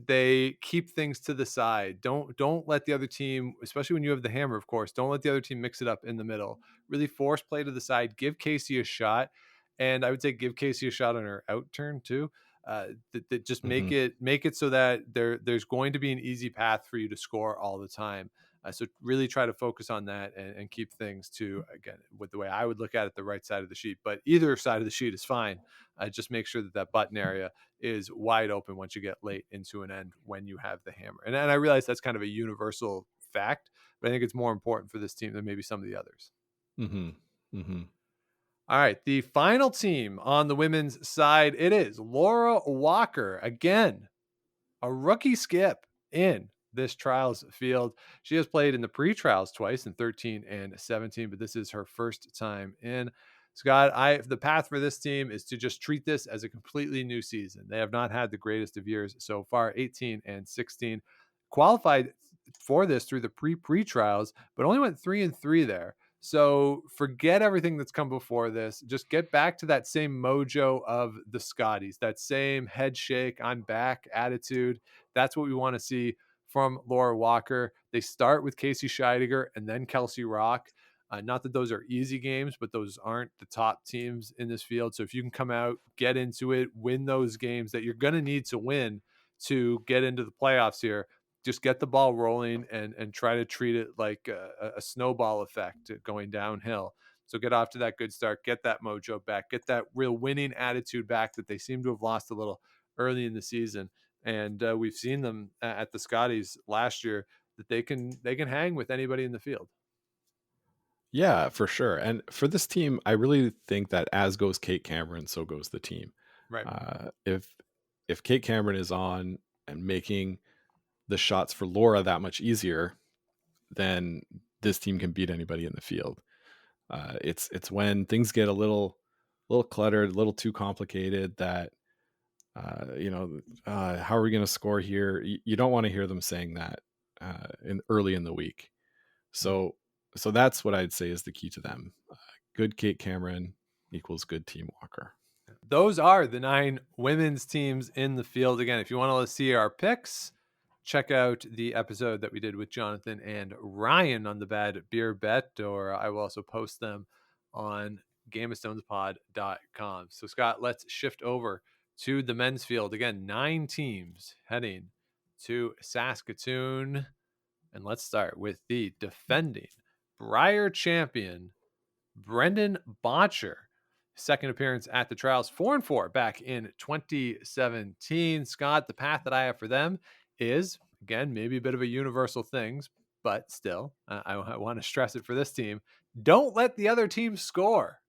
they keep things to the side. Don't let the other team, especially when you have the hammer, of course, don't let the other team mix it up in the middle. Really force play to the side, give Casey a shot. And I would say give Casey a shot on her out turn too. That just Mm-hmm. make it so that there's going to be an easy path for you to score all the time. So really try to focus on that and keep things to, again, with the way I would look at it, the right side of the sheet. But either side of the sheet is fine. Just make sure that that button area is wide open once you get late into an end when you have the hammer. And I realize that's kind of a universal fact, but I think it's more important for this team than maybe some of the others. Mm-hmm. Mm-hmm. All right, the final team on the women's side, it is Laura Walker. Again, a rookie skip in this trials field. She has played in the pre-trials twice in 13 and 17, but this is her first time in. Scott, the path for this team is to just treat this as a completely new season. They have not had the greatest of years so far, 18 and 16. Qualified for this through the pre-trials, but only went 3-3 there. So forget everything that's come before this. Just get back to that same mojo of the Scotties, that same head shake, I'm back attitude. That's what we want to see from Laura Walker. They start with Casey Scheidegger and then Kelsey Rock. Not that those are easy games, but those aren't the top teams in this field. So if you can come out, get into it, win those games that you're going to need to win to get into the playoffs here, just get the ball rolling and try to treat it like a snowball effect going downhill. So get off to that good start, get that mojo back, get that real winning attitude back that they seem to have lost a little early in the season. And we've seen them at the Scotties last year that they can hang with anybody in the field. Yeah, for sure. And for this team, I really think that as goes Kate Cameron, so goes the team. Right. If Kate Cameron is on and making the shots for Laura that much easier, then this team can beat anybody in the field. It's when things get a little cluttered, a little too complicated that how are we going to score here? You don't want to hear them saying that in early in the week. So that's what I'd say is the key to them. Good Kate Cameron equals good Team Walker. Those are the 9 women's teams in the field. Again, if you want to see our picks, check out the episode that we did with Jonathan and Ryan on the Bad Beer Bet, or I will also post them on GameOfStonesPod.com. So, Scott, let's shift over to the men's field. Again, 9 teams heading to Saskatoon. And let's start with the defending Brier champion, Brendan Botcher. Second appearance at the trials, 4-4 back in 2017. Scott, the path that I have for them is, again, maybe a bit of a universal things, but still, I want to stress it for this team. Don't let the other team score.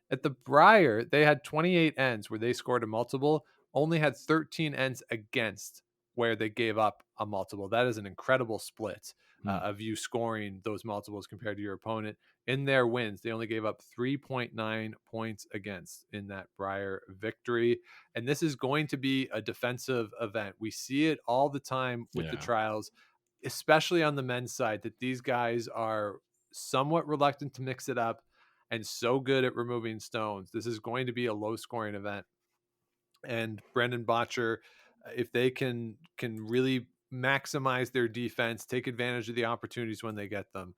At the Brier, they had 28 ends where they scored a multiple, only had 13 ends against where they gave up a multiple. That is an incredible split of you scoring those multiples compared to your opponent. In their wins, they only gave up 3.9 points against in that Brier victory. And this is going to be a defensive event. We see it all the time with the trials, especially on the men's side, that these guys are somewhat reluctant to mix it up and so good at removing stones. This is going to be a low scoring event. And Brendan Botcher, if they can really maximize their defense, take advantage of the opportunities when they get them.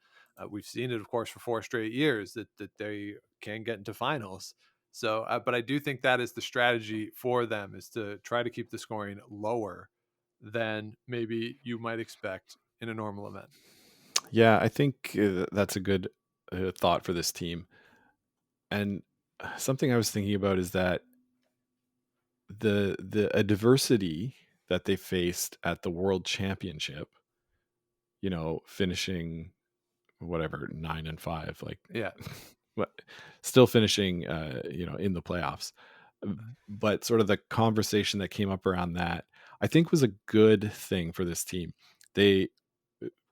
We've seen it, of course, for 4 straight years that they can get into finals. So, but I do think that is the strategy for them, is to try to keep the scoring lower than maybe you might expect in a normal event. Yeah, I think that's a good thought for this team. And something I was thinking about is that the adversity that they faced at the World Championship, finishing whatever 9-5, like Yeah, still finishing in the playoffs, but sort of the conversation that came up around that, I think, was a good thing for this team. They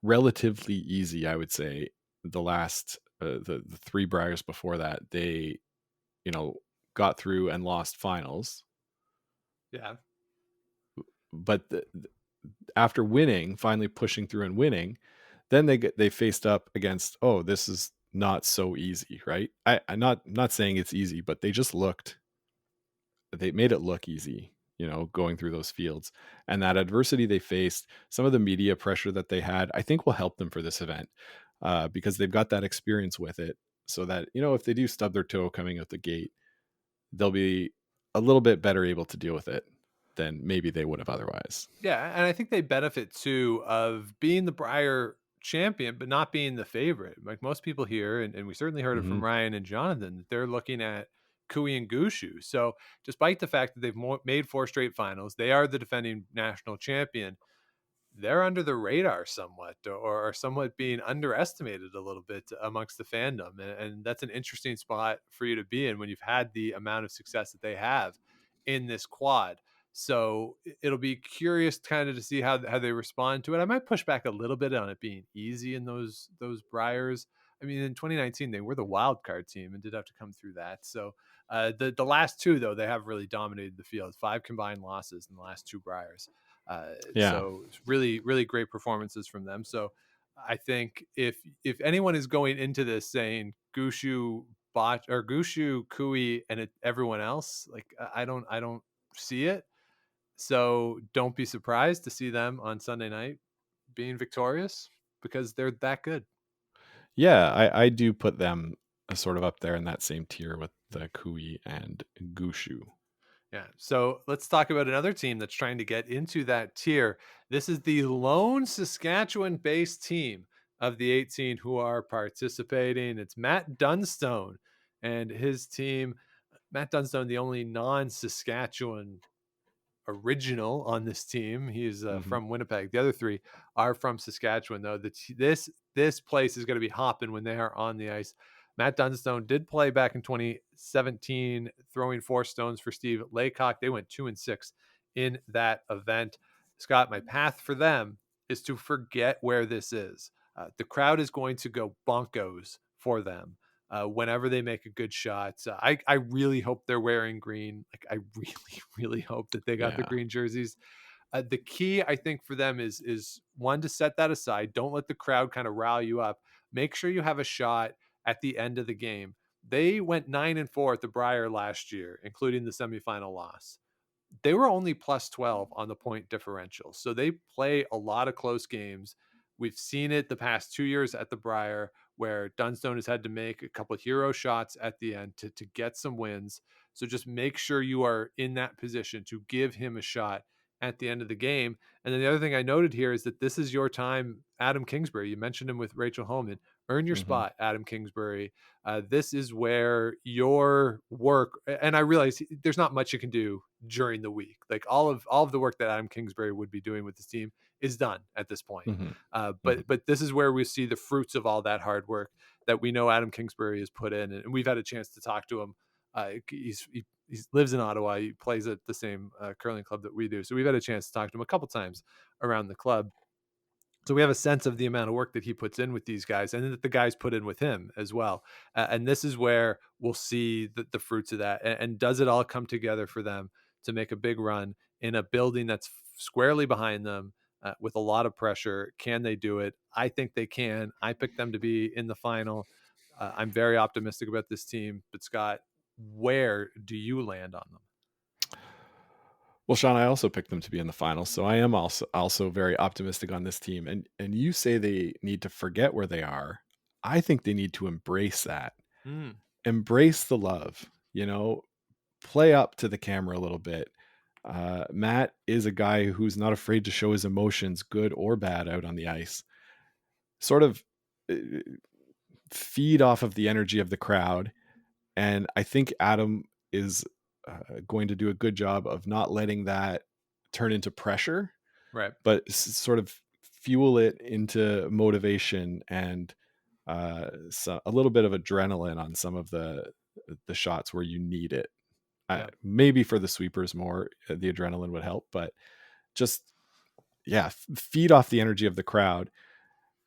relatively easy, I would say, the last the 3 Briars before that, they got through and lost finals. yeah, But after winning, finally pushing through and winning, then they faced up against, oh, this is not so easy, right? I'm not saying it's easy, but they made it look easy, going through those fields. And that adversity they faced, some of the media pressure that they had, I think will help them for this event, because they've got that experience with it, so that, if they do stub their toe coming out the gate, they'll be a little bit better able to deal with it than maybe they would have otherwise. Yeah, and I think they benefit too of being the Brier champion, but not being the favorite. Like most people here, and we certainly heard it from Ryan and Jonathan, that they're looking at Kui and Gushu. So despite the fact that they've made 4 straight finals, they are the defending national champion. They're under the radar somewhat, or somewhat being underestimated a little bit amongst the fandom. And that's an interesting spot for you to be in when you've had the amount of success that they have in this quad. So it'll be curious kind of to see how they respond to it. I might push back a little bit on it being easy in those Briars. I mean, in 2019, they were the wild card team and did have to come through that. So the last 2, though, they have really dominated the field. 5 combined losses in the last 2 Briars. So it's really, really great performances from them. So I think if anyone is going into this saying Gushu bot or Gushu Kui and everyone else, like I don't see it. So don't be surprised to see them on Sunday night being victorious, because they're that good. Yeah, I do put them sort of up there in that same tier with the Kui and Gushu. Yeah. So let's talk about another team that's trying to get into that tier. This is the lone Saskatchewan based team of the 18 who are participating. It's Matt Dunstone and his team. Matt Dunstone, the only non Saskatchewan original on this team. He's Hmm. from Winnipeg. The other three are from Saskatchewan, though. This place is going to be hopping when they are on the ice. Matt Dunstone did play back in 2017, throwing 4 stones for Steve Laycock. They went 2-6 in that event. Scott, my path for them is to forget where this is. The crowd is going to go bonkos for them whenever they make a good shot. I really hope they're wearing green. Like I really really hope that they got the Yeah. green jerseys. The key I think for them is one to set that aside. Don't let the crowd kind of rile you up. Make sure you have a shot at the end of the game. They went 9-4 at the Brier last year, including the semifinal loss. They were only plus 12 on the point differential. So they play a lot of close games. We've seen it the past 2 years at the Brier where Dunstone has had to make a couple of hero shots at the end to get some wins. So just make sure you are in that position to give him a shot at the end of the game. And then the other thing I noted here is that this is your time, Adam Kingsbury. You mentioned him with Rachel Homan. Earn your Hmm. spot, Adam Kingsbury. This is where your work, and I realize there's not much you can do during the week. Like all of the work that Adam Kingsbury would be doing with this team is done at this point. Hmm. Hmm. But this is where we see the fruits of all that hard work that we know Adam Kingsbury has put in, and we've had a chance to talk to him. He lives in Ottawa. He plays at the same curling club that we do, so we've had a chance to talk to him a couple times around the club. So we have a sense of the amount of work that he puts in with these guys and that the guys put in with him as well. And this is where we'll see the fruits of that. And does it all come together for them to make a big run in a building that's squarely behind them with a lot of pressure? Can they do it? I think they can. I picked them to be in the final. I'm very optimistic about this team. But Scott, where do you land on them? Well, Sean, I also picked them to be in the finals, so I am also very optimistic on this team. And you say they need to forget where they are. I think they need to embrace that. Mm, Embrace the love, play up to the camera a little bit. Matt is a guy who's not afraid to show his emotions, good or bad, out on the ice. Sort of uh, feed off of the energy of the crowd. And I think Adam is going to do a good job of not letting that turn into pressure, right. but sort of fuel it into motivation and so a little bit of adrenaline on some of the shots where you need it. Yeah. Maybe for the sweepers more, the adrenaline would help, but just feed off the energy of the crowd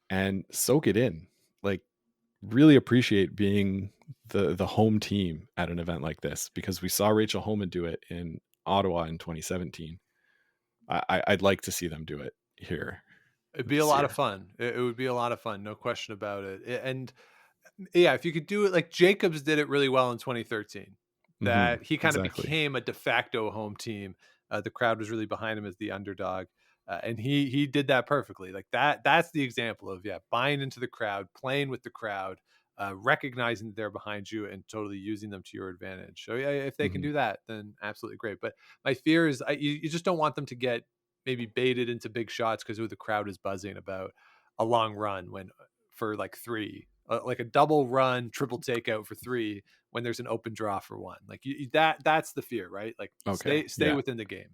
and soak it in. Like really appreciate being the home team at an event like this because we saw Rachel Homan do it in Ottawa in 2017. I'd like to see them do it here It'd be a this lot of year. fun. It would be a lot of fun, no question about it. And yeah, if you could do it like Jacobs did it really well in 2013, Hmm. that he kind of Exactly. became a de facto home team. The crowd was really behind him as the underdog, and he did that perfectly. Like that's the example of buying into the crowd, playing with the crowd, recognizing that they're behind you, and totally using them to your advantage. So yeah, if they can Hmm. do that, then absolutely great. But my fear is you just don't want them to get maybe baited into big shots because the crowd is buzzing about a long run when for like three, like a double run, triple takeout for three when there's an open draw for one. Like that's the fear, right? Like Okay. stay Yeah. within the game.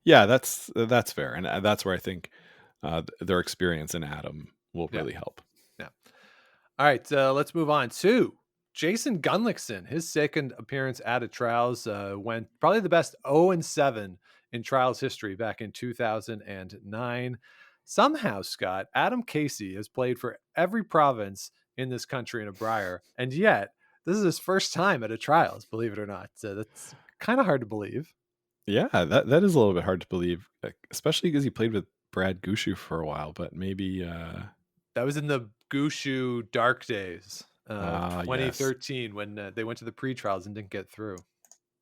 Yeah. That's fair, and that's where I think their experience in Adam will Yeah, really help. yeah. All right, let's move on to Jason Gunlickson. His second appearance at a trials went probably the best 0-7 in trials history back in 2009. Somehow, Scott, Adam Casey has played for every province in this country in a Brier, and yet this is his first time at a trials, believe it or not. So that's kind of hard to believe. Yeah, that is a little bit hard to believe, especially because he played with Brad Gushu for a while. But maybe, That was in the Gushu dark days of yes, 2013 when they went to the pre-trials and didn't get through.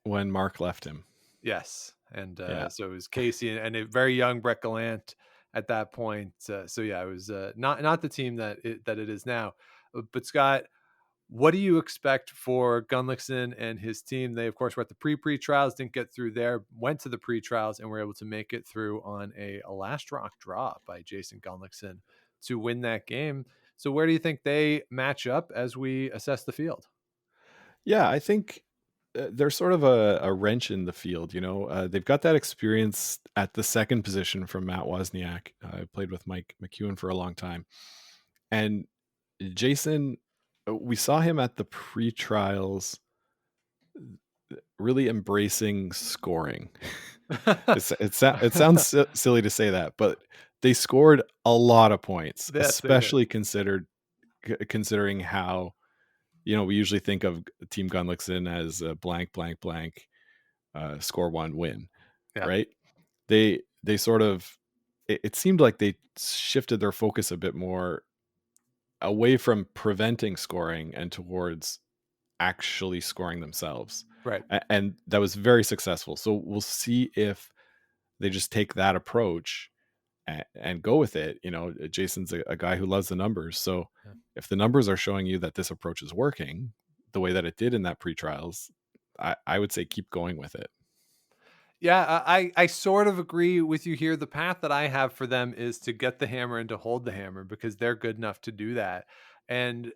when Mark left him. Yes, and Yeah. so it was Casey and a very young Brett Gallant at that point. So yeah, it was not the team that it is now. But Scott, what do you expect for Gunlickson and his team? They, of course, were at the pre-trials, didn't get through there, went to the pre-trials, and were able to make it through on a last rock draw by Jason Gunlickson to win that game. So where do you think they match up as we assess the field? Yeah, I think they're sort of a wrench in the field. They've got that experience at the second position from Matt Wozniak. I played with Mike McEwen for a long time, and Jason, we saw him at the pre-trials really embracing scoring. It sounds silly to say that, but they scored a lot of points, Yes, they did. especially considering how we usually think of Team Gunlickson as a blank, blank, blank, score one, win, Yeah, right? They sort of it seemed like they shifted their focus a bit more away from preventing scoring and towards actually scoring themselves. right. And that was very successful. So we'll see if they just take that approach and go with it. Jason's a guy who loves the numbers. So Yeah. if the numbers are showing you that this approach is working the way that it did in that pre-trials, I would say keep going with it. Yeah, I sort of agree with you here. The path that I have for them is to get the hammer and to hold the hammer because they're good enough to do that. And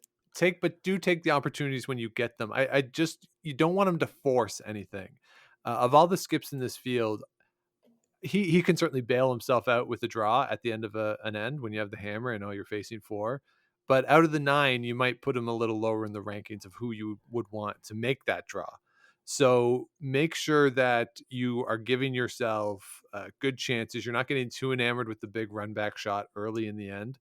do take the opportunities when you get them. I just, you don't want them to force anything. Of all the skips in this field, he can certainly bail himself out with a draw at the end of an end when you have the hammer and all you're facing four. But out of the nine, you might put him a little lower in the rankings of who you would want to make that draw. So make sure that you are giving yourself good chances. You're not getting too enamored with the big run back shot early in the end.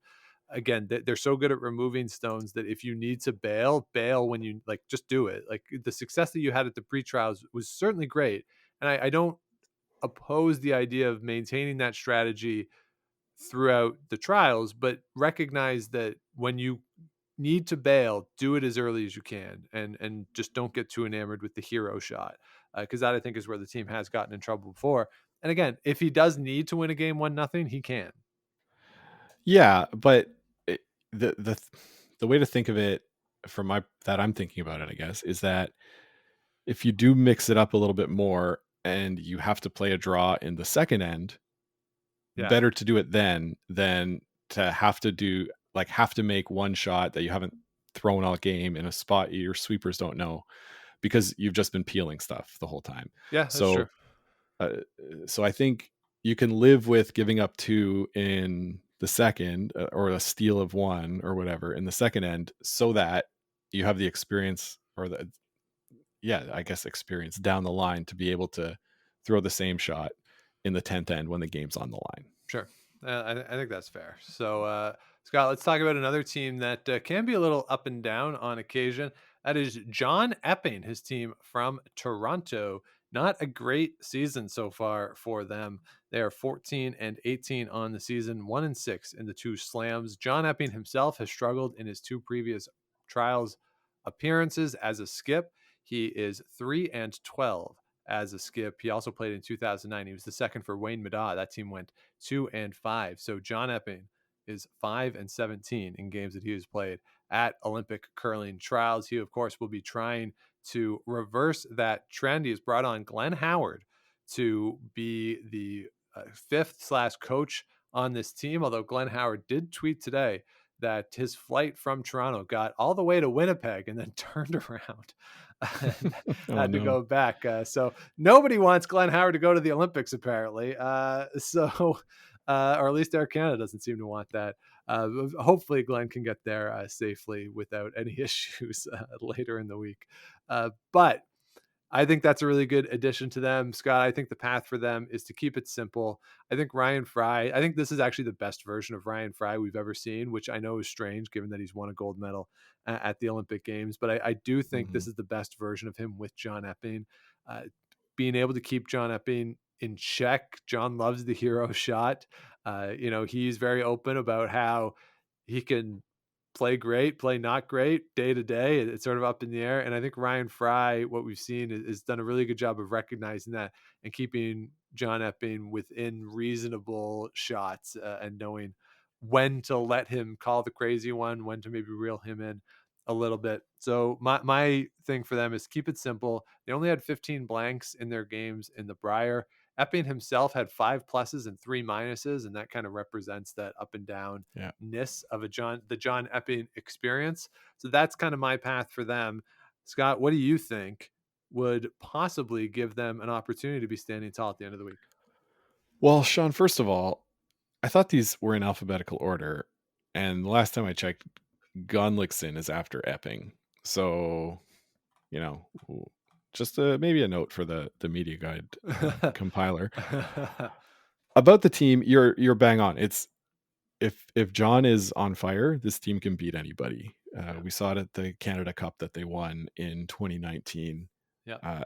Again, they're so good at removing stones that if you need to bail when you like, just do it. Like the success that you had at the pre-trials was certainly great. And I don't oppose the idea of maintaining that strategy throughout the trials, but recognize that when you need to bail, do it as early as you can, and just don't get too enamored with the hero shot, because that I think is where the team has gotten in trouble before. And again, if he does need to win a game 1-0, he can. Yeah, but it, the way to think of it from my that I'm thinking about it, I guess, is that if you do mix it up a little bit more and you have to play a draw in the second end, Yeah, better to do it then than to have to make one shot that you haven't thrown all game in a spot your sweepers don't know because you've just been peeling stuff the whole time. yeah, that's true. So uh, so I think you can live with giving up two in the second or a steal of one or whatever in the second end so that you have the experience or I guess experience down the line to be able to throw the same shot in the 10th end when the game's on the line. Sure. I think that's fair. So, Scott, let's talk about another team that can be a little up and down on occasion. That is John Epping, his team from Toronto. Not a great season so far for them. They are 14-18 on the season, 1-6 in the two slams. John Epping himself has struggled in his two previous trials appearances as a skip. He is 3-12 as a skip. He also played in 2009. He was the second for Wayne Middaugh. That team went 2-5. So John Epping is 5-17 in games that he has played at Olympic curling trials. He, of course, will be trying to reverse that trend. He has brought on Glenn Howard to be the fifth/coach on this team. Although Glenn Howard did tweet today that his flight from Toronto got all the way to Winnipeg and then turned around and Oh had to no. go back. So nobody wants Glenn Howard to go to the Olympics, apparently. Or at least Air Canada doesn't seem to want that. Hopefully, Glenn can get there safely without any issues later in the week. But I think that's a really good addition to them, Scott. I think the path for them is to keep it simple. I think I think this is actually the best version of Ryan Fry we've ever seen, which I know is strange given that he's won a gold medal at the Olympic Games. But I do think Mhm. this is the best version of him with John Epping. Uh, Being able to keep John Epping in check. John loves the hero shot. He's very open about how he can play great, play not great day to day. It's sort of up in the air. And I think Ryan Fry, what we've seen, is done a really good job of recognizing that and keeping John Epping within reasonable shots, and knowing when to let him call the crazy one, when to maybe reel him in a little bit. So my thing for them is keep it simple. They only had 15 blanks in their games in the Briar. Epping himself had 5 pluses and 3 minuses, and that kind of represents that up and down Yeah. ness of the John Epping experience. So that's kind of my path for them. Scott, what do you think would possibly give them an opportunity to be standing tall at the end of the week? Well, Sean, first of all, I thought these were in alphabetical order, and the last time I checked, Gunlickson is after Epping. So, you know, just maybe a note for the media guide compiler about the team. You're bang on. It's if John is on fire, this team can beat anybody. We saw it at the Canada Cup that they won in 2019. Yeah.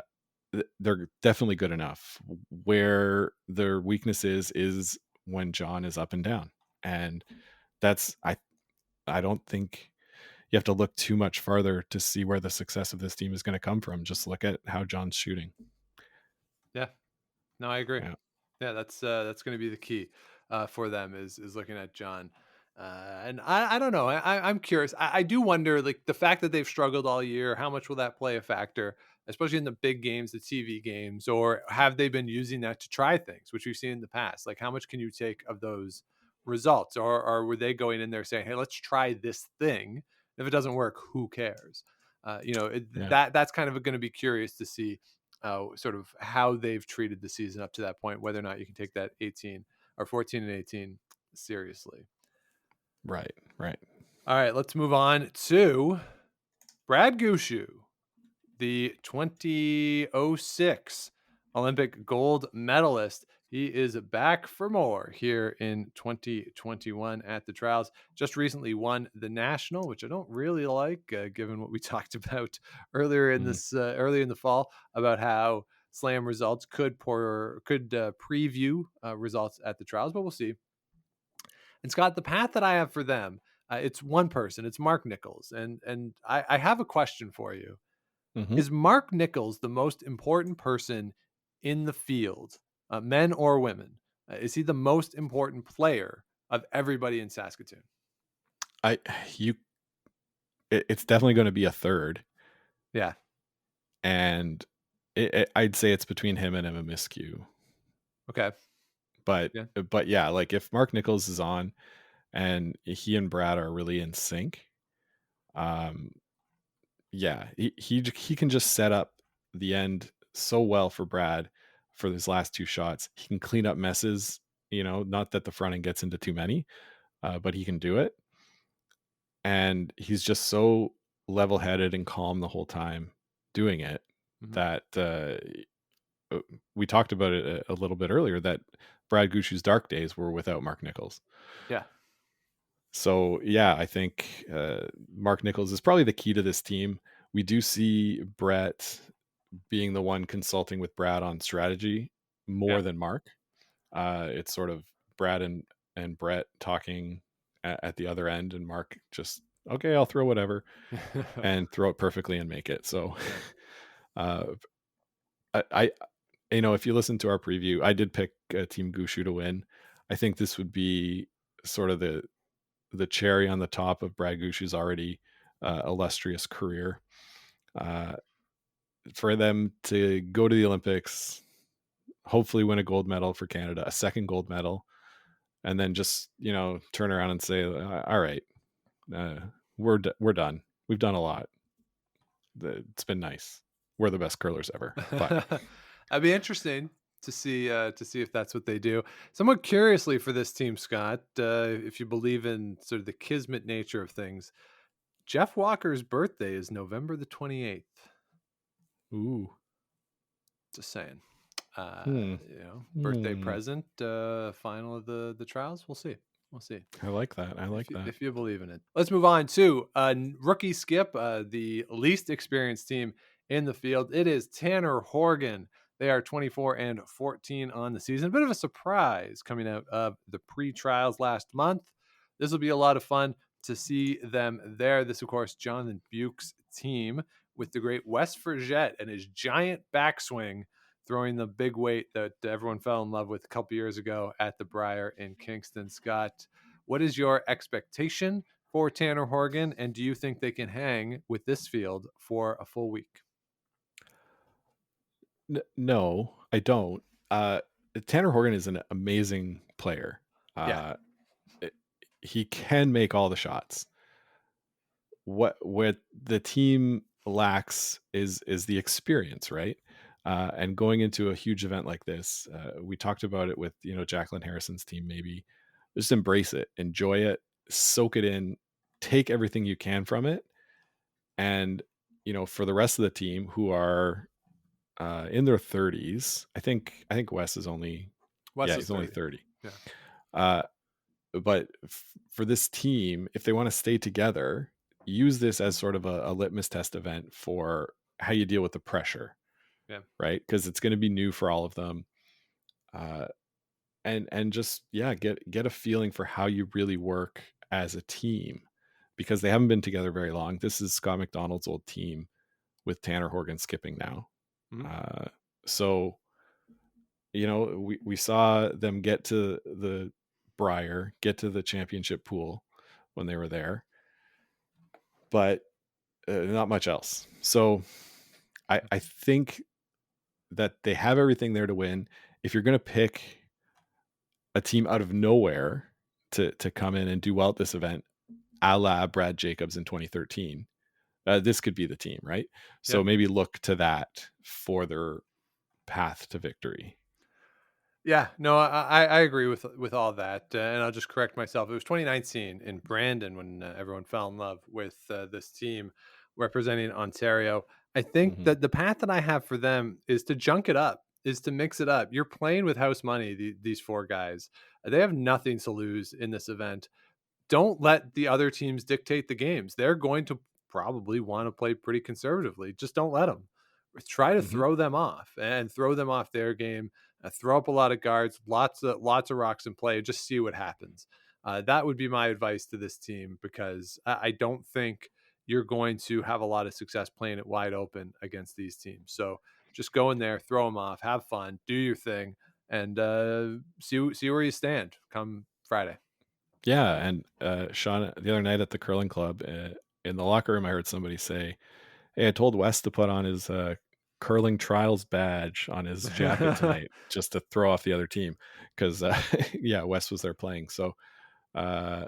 They're definitely good enough. Where their weakness is when John is up and down, and that's I don't think you have to look too much farther to see where the success of this team is going to come from. Just look at how John's shooting. Yeah. No, I agree. Yeah. Yeah, that's going to be the key for them is looking at John. And I don't know. I'm curious. I do wonder, like the fact that they've struggled all year. How much will that play a factor, especially in the big games, the TV games, or have they been using that to try things, which we've seen in the past? Like, how much can you take of those results, or were they going in there saying, "Hey, let's try this thing. If it doesn't work, who cares?" Yeah. That's kind of going to be curious to see sort of how they've treated the season up to that point, whether or not you can take that 18 or 14 and 18 seriously. Right. All right, let's move on to Brad Gushu, the 2006 Olympic gold medalist. He is back for more here in 2021 at the trials. Just recently won the national, which I don't really like, given what we talked about earlier in this early in the fall about how slam results could preview results at the trials, but we'll see. And Scott, the path that I have for them, it's one person. It's Mark Nichols, and I have a question for you. Mm-hmm. Is Mark Nichols the most important person in the field, men or women? Is he the most important player of everybody in Saskatoon? It's definitely going to be a third, Yeah. and I'd say it's between him and Emma Miskew. Okay. But Yeah. but yeah, like if Mark Nichols is on and he and Brad are really in sync, yeah, he can just set up the end so well for Brad for his last 2 shots. He can clean up messes, not that the front end gets into too many, but he can do it. And he's just so level-headed and calm the whole time doing it that we talked about it a little bit earlier that Brad Gushu's dark days were without Mark Nichols. Yeah. So yeah, I think Mark Nichols is probably the key to this team. We do see Brett being the one consulting with Brad on strategy more than Mark. It's sort of Brad and Brett talking at the other end, and Mark just, okay, I'll throw whatever and throw it perfectly and make it. So I if you listen to our preview, I did pick Team Gushu to win. I think this would be sort of the cherry on the top of Brad Gushu's already illustrious career. For them to go to the Olympics, hopefully win a gold medal for Canada, a second gold medal, and then just turn around and say, all right, we're done. We've done a lot. It's been nice. We're the best curlers ever. But That'd be interesting to see if that's what they do. Somewhat curiously for this team, Scott, if you believe in sort of the kismet nature of things, Jeff Walker's birthday is November the 28th. Ooh. Just saying. Birthday present, final of the trials. We'll see. I like that. If you believe in it. Let's move on to rookie skip, the least experienced team in the field. It is Tanner Horgan. They are 24 and 14 on the season. A bit of a surprise coming out of the pre-trials last month. This will be a lot of fun to see them there. This, of course, Jonathan Buke's team with the great Wes Forget and his giant backswing throwing the big weight that everyone fell in love with a couple years ago at the Briar in Kingston. Scott, what is your expectation for Tanner Horgan, and do you think they can hang with this field for a full week? No, I don't. Uh, Tanner Horgan is an amazing player. Yeah. Uh, it- he can make all the shots. What the team lacks is the experience, right? And going into a huge event like this, we talked about it with Jacqueline Harrison's team. Maybe just embrace it, enjoy it, soak it in, take everything you can from it, and for the rest of the team who are in their 30s, I think Wes is only Wes is he's only 30. 30. Yeah. Uh, but for this team, if they want to stay together, use this as sort of a litmus test event for how you deal with the pressure. Yeah. Right, because it's going to be new for all of them. uh and just get a feeling for how you really work as a team, because they haven't been together very long. This is Scott McDonald's old team with Tanner Horgan skipping now. Mhm. So we saw them get to the Briar, get to the championship pool when they were there, but not much else. So I think that they have everything there to win. If you're going to pick a team out of nowhere to come in and do well at this event, a la Brad Jacobs in 2013, this could be the team, right? Yeah. So maybe look to that for their path to victory. Yeah, no, I agree with all that, and I'll just correct myself. It was 2019 in Brandon when everyone fell in love with this team representing Ontario. I think Mhm. that the path that I have for them is to junk it up, is to mix it up. You're playing with house money. These four guys, they have nothing to lose in this event. Don't let the other teams dictate the games. They're going to probably want to play pretty conservatively. Just don't let them. Try to Mhm. throw them off and throw them off their game. Throw up a lot of guards, lots of rocks in play. Just see what happens. That would be my advice to this team, because I don't think you're going to have a lot of success playing it wide open against these teams. So just go in there, throw them off, have fun, do your thing, and see where you stand come Friday. Yeah, and Sean, the other night at the curling club, in the locker room, I heard somebody say, "Hey, I told Wes to put on his curling trials badge on his jacket tonight, just to throw off the other team," because yeah, Wes was there playing. So uh,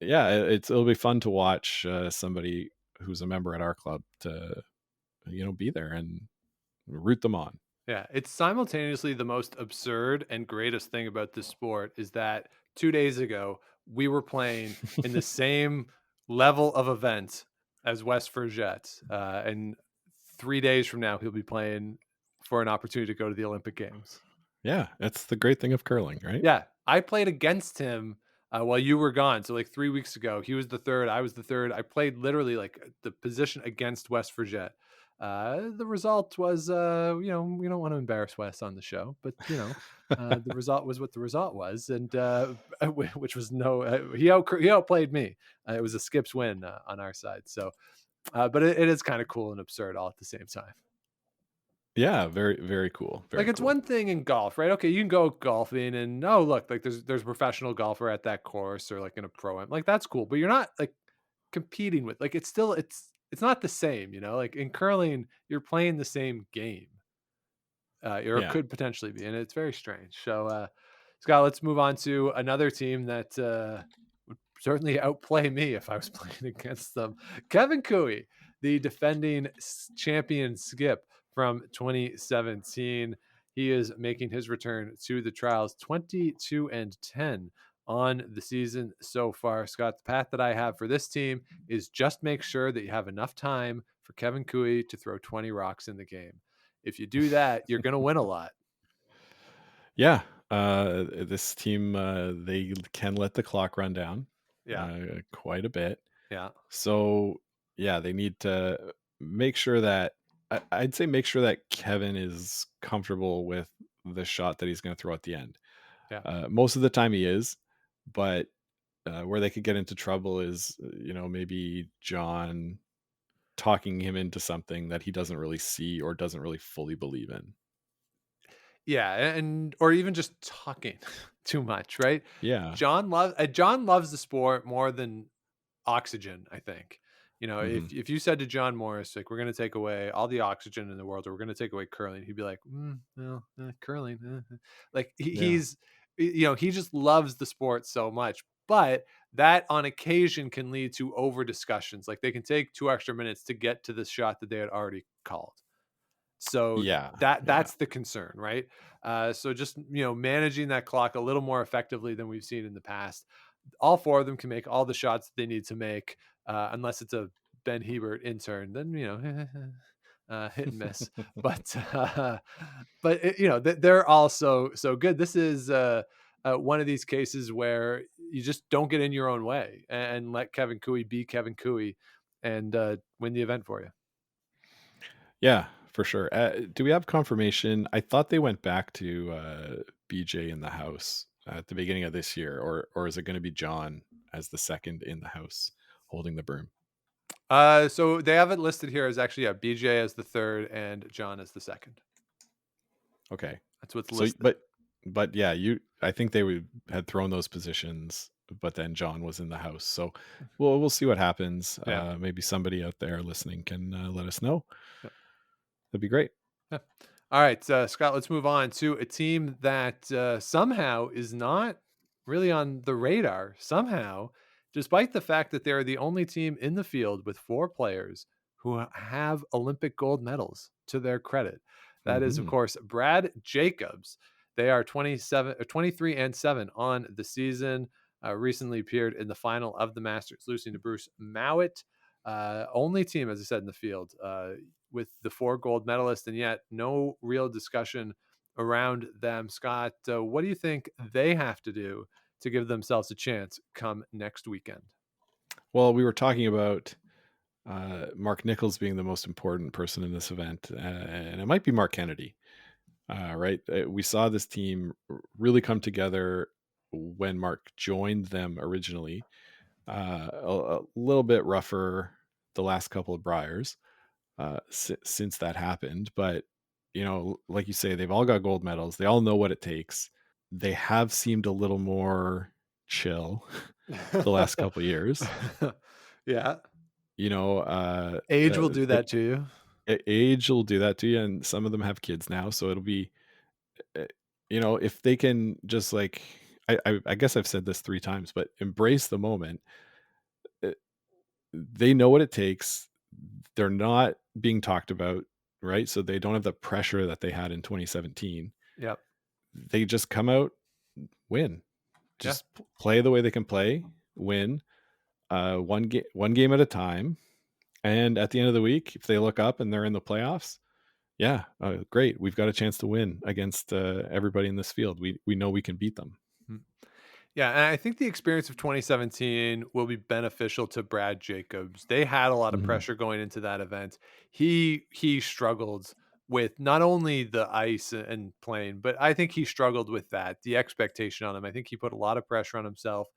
yeah, it'll be fun to watch somebody who's a member at our club to be there and root them on. Yeah, it's simultaneously the most absurd and greatest thing about this sport is that 2 days ago, we were playing in the same level of event as West Forget, and 3 days from now, he'll be playing for an opportunity to go to the Olympic Games. Yeah, that's the great thing of curling, right? Yeah, I played against him, while you were gone, so, like, 3 weeks ago, he was the 3rd, I was the 3rd. I played literally, like, the position against West Forget. The result was, we don't wanna embarrass Wes on the show, but, the result was what the result was, and, which was no he outplayed me. It was a Skips win, on our side, so, but it is kinda cool and absurd all at the same time. Yeah, very very cool, Like, very it's cool. one thing in golf, right? Okay, you can go golfing and, oh, look, like there's a professional golfer at that course or like in a pro am. Like that's cool, but you're not like competing with like it's not the same, Like in curling, you're playing the same game. Or it Yeah. could potentially be, and it's very strange. So Scott, let's move on to another team that would certainly outplay me if I was playing against them. Kevin Cooey, the defending champion skip from 2017. He is making his return to the trials, 22-10 on the season so far. Scott, the path that I have for this team is just make sure that you have enough time for Kevin Cooey to throw 20 rocks in the game. If you do that, you're going to win a lot. Yeah, this team, they can let the clock run down Yeah. quite a bit. Yeah. So yeah, they need to make sure that I'd say make sure that Kevin is comfortable with the shot that he's going to throw at the end. Yeah. Most of the time he is, but where they could get into trouble is, maybe John talking him into something that he doesn't really see or doesn't really fully believe in. Yeah, and or even just talking too much, right? Yeah. John loves the sport more than oxygen, I think. You know, Hmm. if you said to John Morris, like, we're going to take away all the oxygen in the world, or we're going to take away curling, he'd be like, well, curling, like Yeah. you know, he just loves the sport so much. But that on occasion can lead to over discussions. Like they can take 2 extra minutes to get to the shot that they had already called. So Yeah. Yeah. that's the concern, right? So just, you know, managing that clock a little more effectively than we've seen in the past. All four of them can make all the shots that they need to make, unless it's a Ben Hebert intern. Then, you know, hit and miss. But you know, they're all so good. This is one of these cases where you just don't get in your own way and let Kevin Cooey be Kevin Cooey and win the event for you. Yeah, for sure. Do we have confirmation? I thought they went back to BJ in the house at the beginning of this year, or is it going to be John as the second in the house holding the broom? So they have it listed here as actually, yeah, BJ as the third and John as the second. Okay. That's what's So, listed. but yeah, I think they would had thrown those positions, but then John was in the house. So, we'll see what happens. Yeah. Maybe somebody out there listening can let us know. Yeah. That'd be great. Yeah. All right, Scott, let's move on to a team that somehow is not really on the radar. Somehow, despite the fact that they're the only team in the field with four players who have Olympic gold medals to their credit. That is, of Hmm. course, Brad Jacobs. They are 23 and 7 on the season. Recently appeared in the final of the Masters, losing to Bruce Mowat. Only team, as I said, in the field. With the four gold medalists, and yet no real discussion around them. Scott, what do you think they have to do to give themselves a chance come next weekend? Well, we were talking about Mark Nichols being the most important person in this event, and it might be Mark Kennedy. Right? We saw this team really come together when Mark joined them originally. A little bit rougher the last couple of Briars since that happened, but like you say, they've all got gold medals. They all know what it takes. They have seemed a little more chill the last couple of years. Yeah, You know, age will do they, that to you. age will do that to you, and some of them have kids now, so it'll be uh, if they can just like I guess I've said this 3 times, but embrace the moment. uh, they know what it takes. They're not being talked about, right? So they don't have the pressure that they had in 2017. Yep. They just come out, win, Yeah. just play the way they can play, win, one game at a time. And at the end of the week, if they look up and they're in the playoffs, yeah, great. We've got a chance to win against everybody in this field. We know we can beat them. Mm. Yeah, and I think the experience of 2017 will be beneficial to Brad Jacobs. They had a lot of Mhm. pressure going into that event. He struggled with not only the ice and playing, but I think he struggled with that, the expectation on him. I think he put a lot of pressure on himself.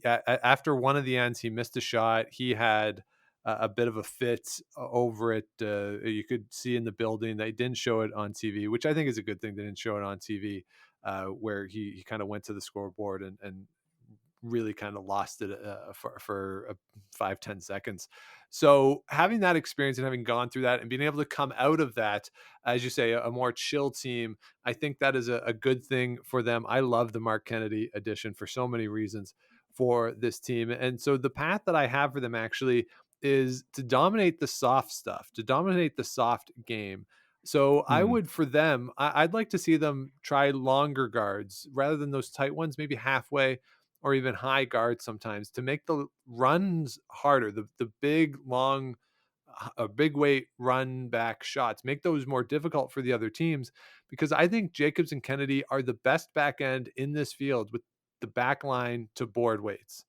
After one of the ends, he missed a shot. He had a bit of a fit over it. You could see in the building. They didn't show it on TV, which I think is a good thing. They didn't show it on TV, where he kind of went to the scoreboard and really kind of lost it for 5-10 seconds. So having that experience and having gone through that and being able to come out of that, as you say, a more chill team, I think that is a good thing for them. I love the Mark Kennedy addition for so many reasons for this team. And so the path that I have for them actually is to dominate the soft stuff, to dominate the soft game. So I Hmm. would, for them, I'd like to see them try longer guards rather than those tight ones, maybe halfway or even high guards sometimes, to make the runs harder, the big long big weight run back shots, make those more difficult for the other teams, because I think Jacobs and Kennedy are the best back end in this field with the back line to board weights.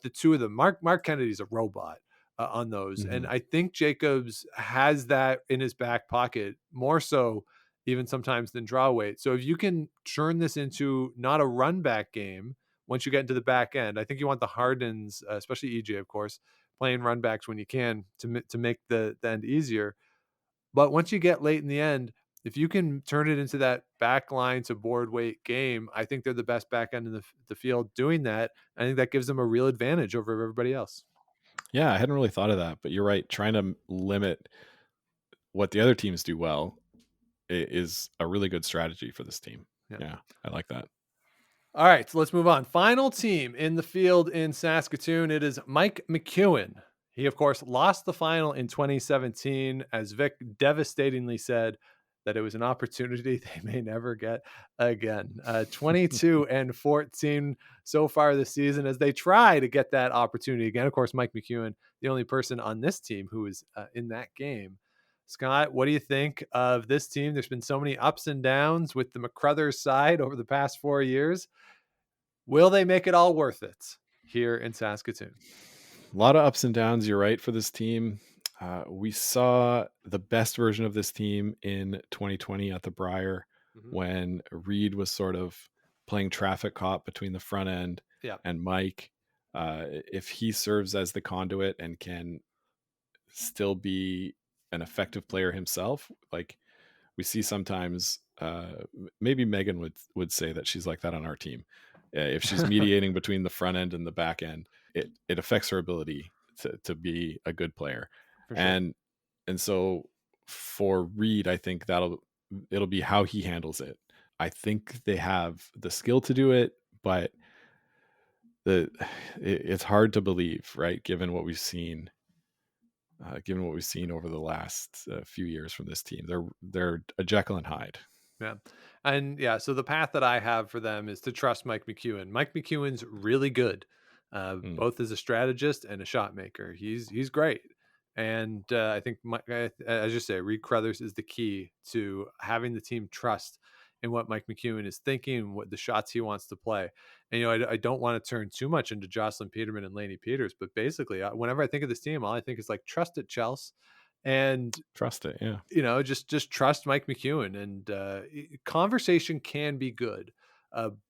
The two of them, Mark Kennedy's a robot on those, and Hmm. I think Jacobs has that in his back pocket more so even sometimes than draw weight. So if you can turn this into not a run back game once you get into the back end, I think you want the Hardens, especially EJ, of course, playing run backs when you can to make the end easier. But once you get late in the end, If you can turn it into that back line to board weight game, I think they're the best back end in the field doing that. I think that gives them a real advantage over everybody else. Yeah, I hadn't really thought of that, but you're right. Trying to limit what the other teams do well is a really good strategy for this team. Yeah. Yeah, I like that. All right, so let's move on. Final team in the field in Saskatoon. It is Mike McEwen. He, of course, lost the final in 2017, as Vic devastatingly said that it was an opportunity they may never get again. 22-14 so far this season as they try to get that opportunity again. Of course, Mike McEwen, the only person on this team who is in that game. Scott, what do you think of this team? There's been so many ups and downs with the McCruthers side over the past 4 years. Will they make it all worth it here in Saskatoon? A lot of ups and downs. You're right for this team. We saw the best version of this team in 2020 at the Briar when Reed was sort of playing traffic cop between the front end Yeah. and Mike. If he serves as the conduit and can still be an effective player himself, like we see sometimes, maybe Megan would say that she's like that on our team. If she's mediating between the front end and the back end, it affects her ability to be a good player. For sure. And so for Reed, I think it'll be how he handles it. I think they have the skill to do it, but it's hard to believe, right? Given what we've seen over the last few years from this team. They're a Jekyll and Hyde. Yeah. And yeah, so the path that I have for them is to trust Mike McEwen. Mike McEwen's really good, both as a strategist and a shot maker. He's great. And I think, as you say, Reed Crothers is the key to having the team trust in what Mike McEwen is thinking, what the shots he wants to play. And, I don't want to turn too much into Jocelyn Peterman and Laney Peters, but basically, whenever I think of this team, all I think is like, trust it, Chelsea. And Trust it, yeah. just trust Mike McEwen, and conversation can be good,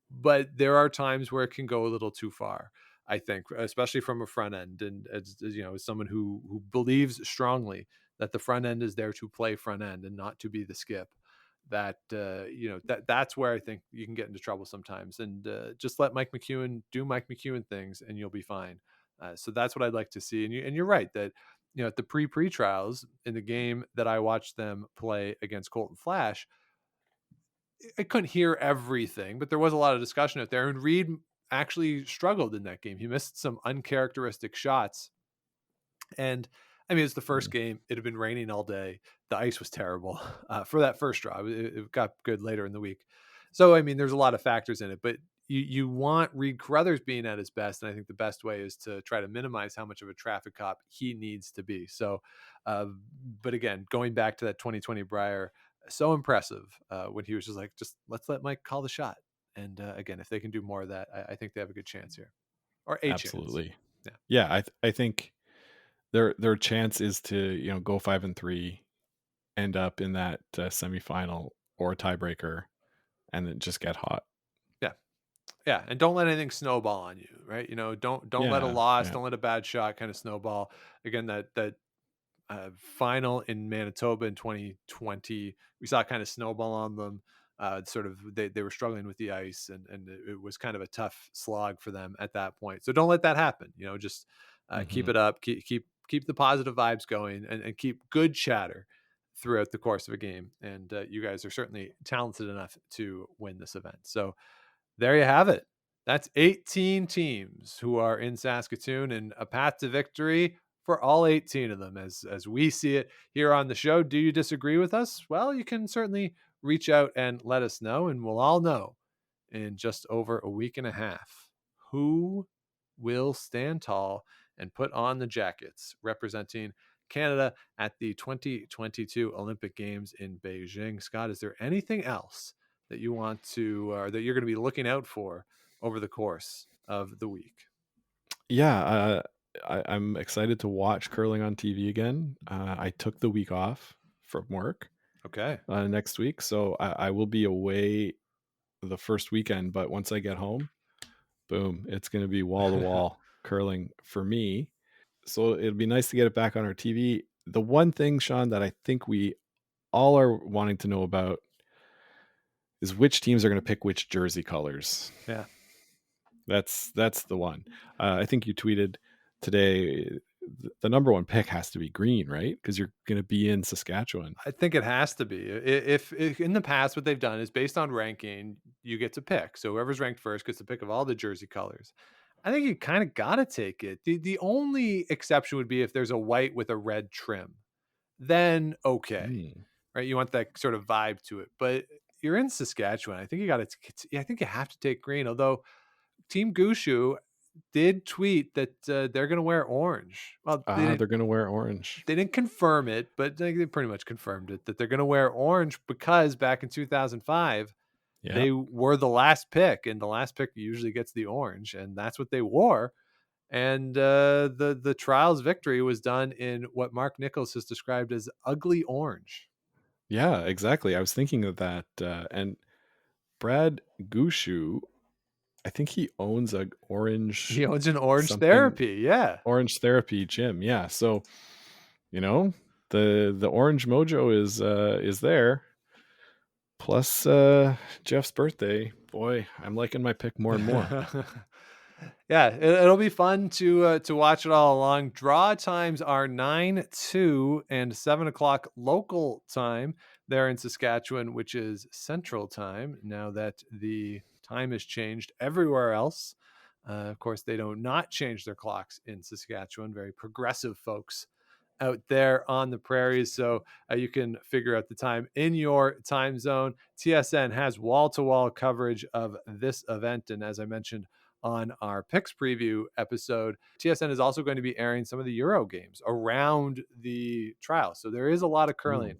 but there are times where it can go a little too far. I think, especially from a front end, and as someone who believes strongly that the front end is there to play front end and not to be the skip. That's where I think you can get into trouble sometimes, and just let Mike McEwen do Mike McEwen things, and you'll be fine. So that's what I'd like to see. And you're right that at the pre-trials in the game that I watched them play against Colton Flash, I couldn't hear everything, but there was a lot of discussion out there. And Reed actually struggled in that game. He missed some uncharacteristic shots. And I mean, it's the first game. It had been raining all day. The ice was terrible for that first draw. It got good later in the week. So, I mean, there's a lot of factors in it, but you want Reed Carruthers being at his best. And I think the best way is to try to minimize how much of a traffic cop he needs to be. So, but again, going back to that 2020 Briar, so impressive when he was just let's let Mike call the shot. And again, if they can do more of that, I think they have a good chance here, or a Absolutely. chance. Yeah. I think their chance is to go 5-3, end up in that semifinal or tiebreaker, and then just get hot. Yeah, and don't let anything snowball on you, right? Don't let a loss, don't let a bad shot kind of snowball. Again, that final in Manitoba in 2020, we saw kind of snowball on them. Sort of they were struggling with the ice, and it was kind of a tough slog for them at that point. So don't let that happen. Just keep it up, keep the positive vibes going, and keep good chatter throughout the course of a game. And you guys are certainly talented enough to win this event. So there you have it. That's 18 teams who are in Saskatoon, and a path to victory for all 18 of them as we see it here on the show. Do you disagree with us? Well, you can certainly reach out and let us know, and we'll all know in just over a week and a half who will stand tall and put on the jackets representing Canada at the 2022 Olympic Games in Beijing. Scott, is there anything else that you want to, or that you're going to be looking out for over the course of the week? Yeah, I'm excited to watch curling on TV again. I took the week off from work. Okay. Next week, so I will be away the first weekend. But once I get home, boom, it's going to be wall to wall curling for me. So it'll be nice to get it back on our TV. The one thing, Sean, that I think we all are wanting to know about is which teams are going to pick which jersey colors. Yeah. That's the one. I think you tweeted today the number one pick has to be green, right? Because you're going to be in Saskatchewan. I think it has to be. If in the past what they've done is based on ranking, you get to pick. So whoever's ranked first gets to pick of all the jersey colors. I think you kind of got to take it. The only exception would be if there's a white with a red trim. Then okay, right? You want that sort of vibe to it. But you're in Saskatchewan. I think you got to. I think you have to take green. Although Team Gushu did tweet that they're going to wear orange. Well, They're going to wear orange. they didn't confirm it, but they pretty much confirmed it that they're going to wear orange because back in 2005, they were the last pick, and the last pick usually gets the orange, and that's what they wore. And the trials victory was done in what Mark Nichols has described as ugly orange. Yeah, exactly. I was thinking of that. And Brad Gushu, I think he owns an orange. He owns an Orange Therapy, yeah. Orange Therapy gym, yeah. So, the orange mojo is there. Plus Jeff's birthday. Boy, I'm liking my pick more and more. Yeah, it'll be fun to watch it all along. Draw times are 9, 2, and 7 o'clock local time there in Saskatchewan, which is Central Time. Now that the time has changed everywhere else, of course, they don't not change their clocks in Saskatchewan. Very progressive folks out there on the prairies, so you can figure out the time in your time zone. TSN has wall-to-wall coverage of this event, and as I mentioned on our picks preview episode, TSN is also going to be airing some of the Euro games around the trial. So there is a lot of curling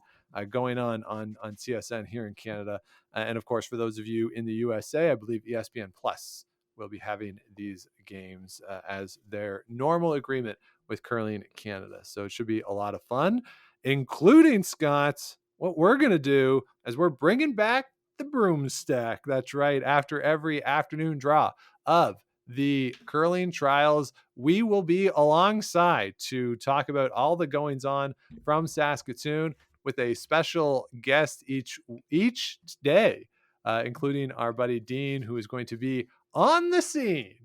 going on TSN here in Canada. And of course, for those of you in the USA, I believe ESPN Plus will be having these games as their normal agreement with Curling Canada. So it should be a lot of fun, including, Scott, what we're going to do as we're bringing back the Broomstack. That's right. After every afternoon draw of the curling trials, we will be alongside to talk about all the goings on from Saskatoon with a special guest each day, including our buddy Dean, who is going to be on the scene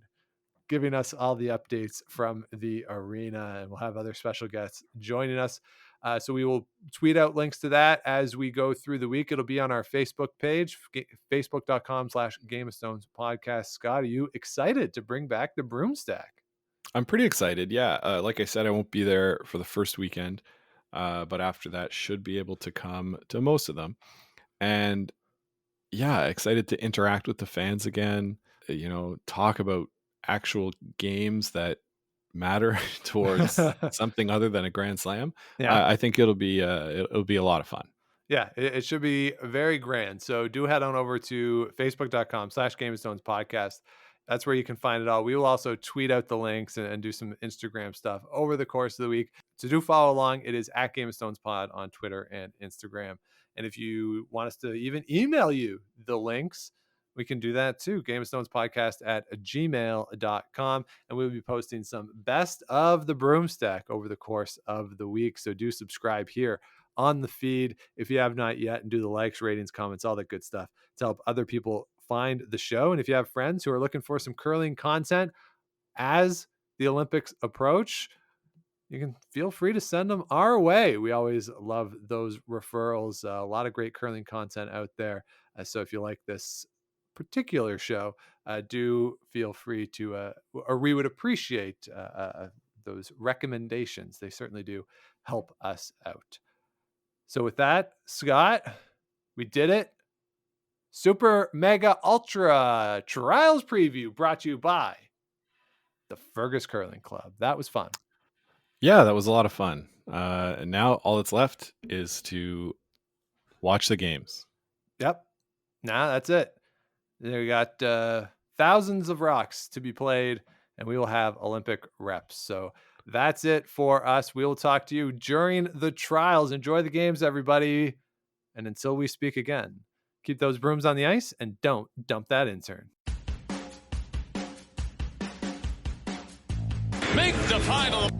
giving us all the updates from the arena, and we'll have other special guests joining us. So we will tweet out links to that as we go through the week. It'll be on our Facebook page, facebook.com/Game of Stones podcast. Scott, are you excited to bring back the Broomstack? I'm pretty excited. Yeah. Like I said, I won't be there for the first weekend, but after that should be able to come to most of them. And yeah, excited to interact with the fans again, talk about actual games that matter towards something other than a Grand Slam. I think it'll be a lot of fun. Yeah, it should be very grand. So do head on over to facebook.com/Game of Stones podcast. That's where you can find it all. We will also tweet out the links and do some Instagram stuff over the course of the week. So do follow along. It is at Game of Stones Pod on Twitter and Instagram. And if you want us to even email you the links, we can do that too. Game of Stones podcast at gmail.com. And we'll be posting some best of the Broomstack over the course of the week. So do subscribe here on the feed if you have not yet, and do the likes, ratings, comments, all that good stuff to help other people find the show. And if you have friends who are looking for some curling content as the Olympics approach, you can feel free to send them our way. We always love those referrals. A lot of great curling content out there. So if you like this particular show, do feel free to, or we would appreciate those recommendations. They certainly do help us out. So with that, Scott, we did it. Super Mega Ultra Trials Preview brought to you by the Fergus Curling Club. That was fun. Yeah, that was a lot of fun. And now all that's left is to watch the games. Yep. Nah, that's it. We got thousands of rocks to be played, and we will have Olympic reps. So that's it for us. We will talk to you during the trials. Enjoy the games, everybody. And until we speak again, keep those brooms on the ice and don't dump that intern. Make the final.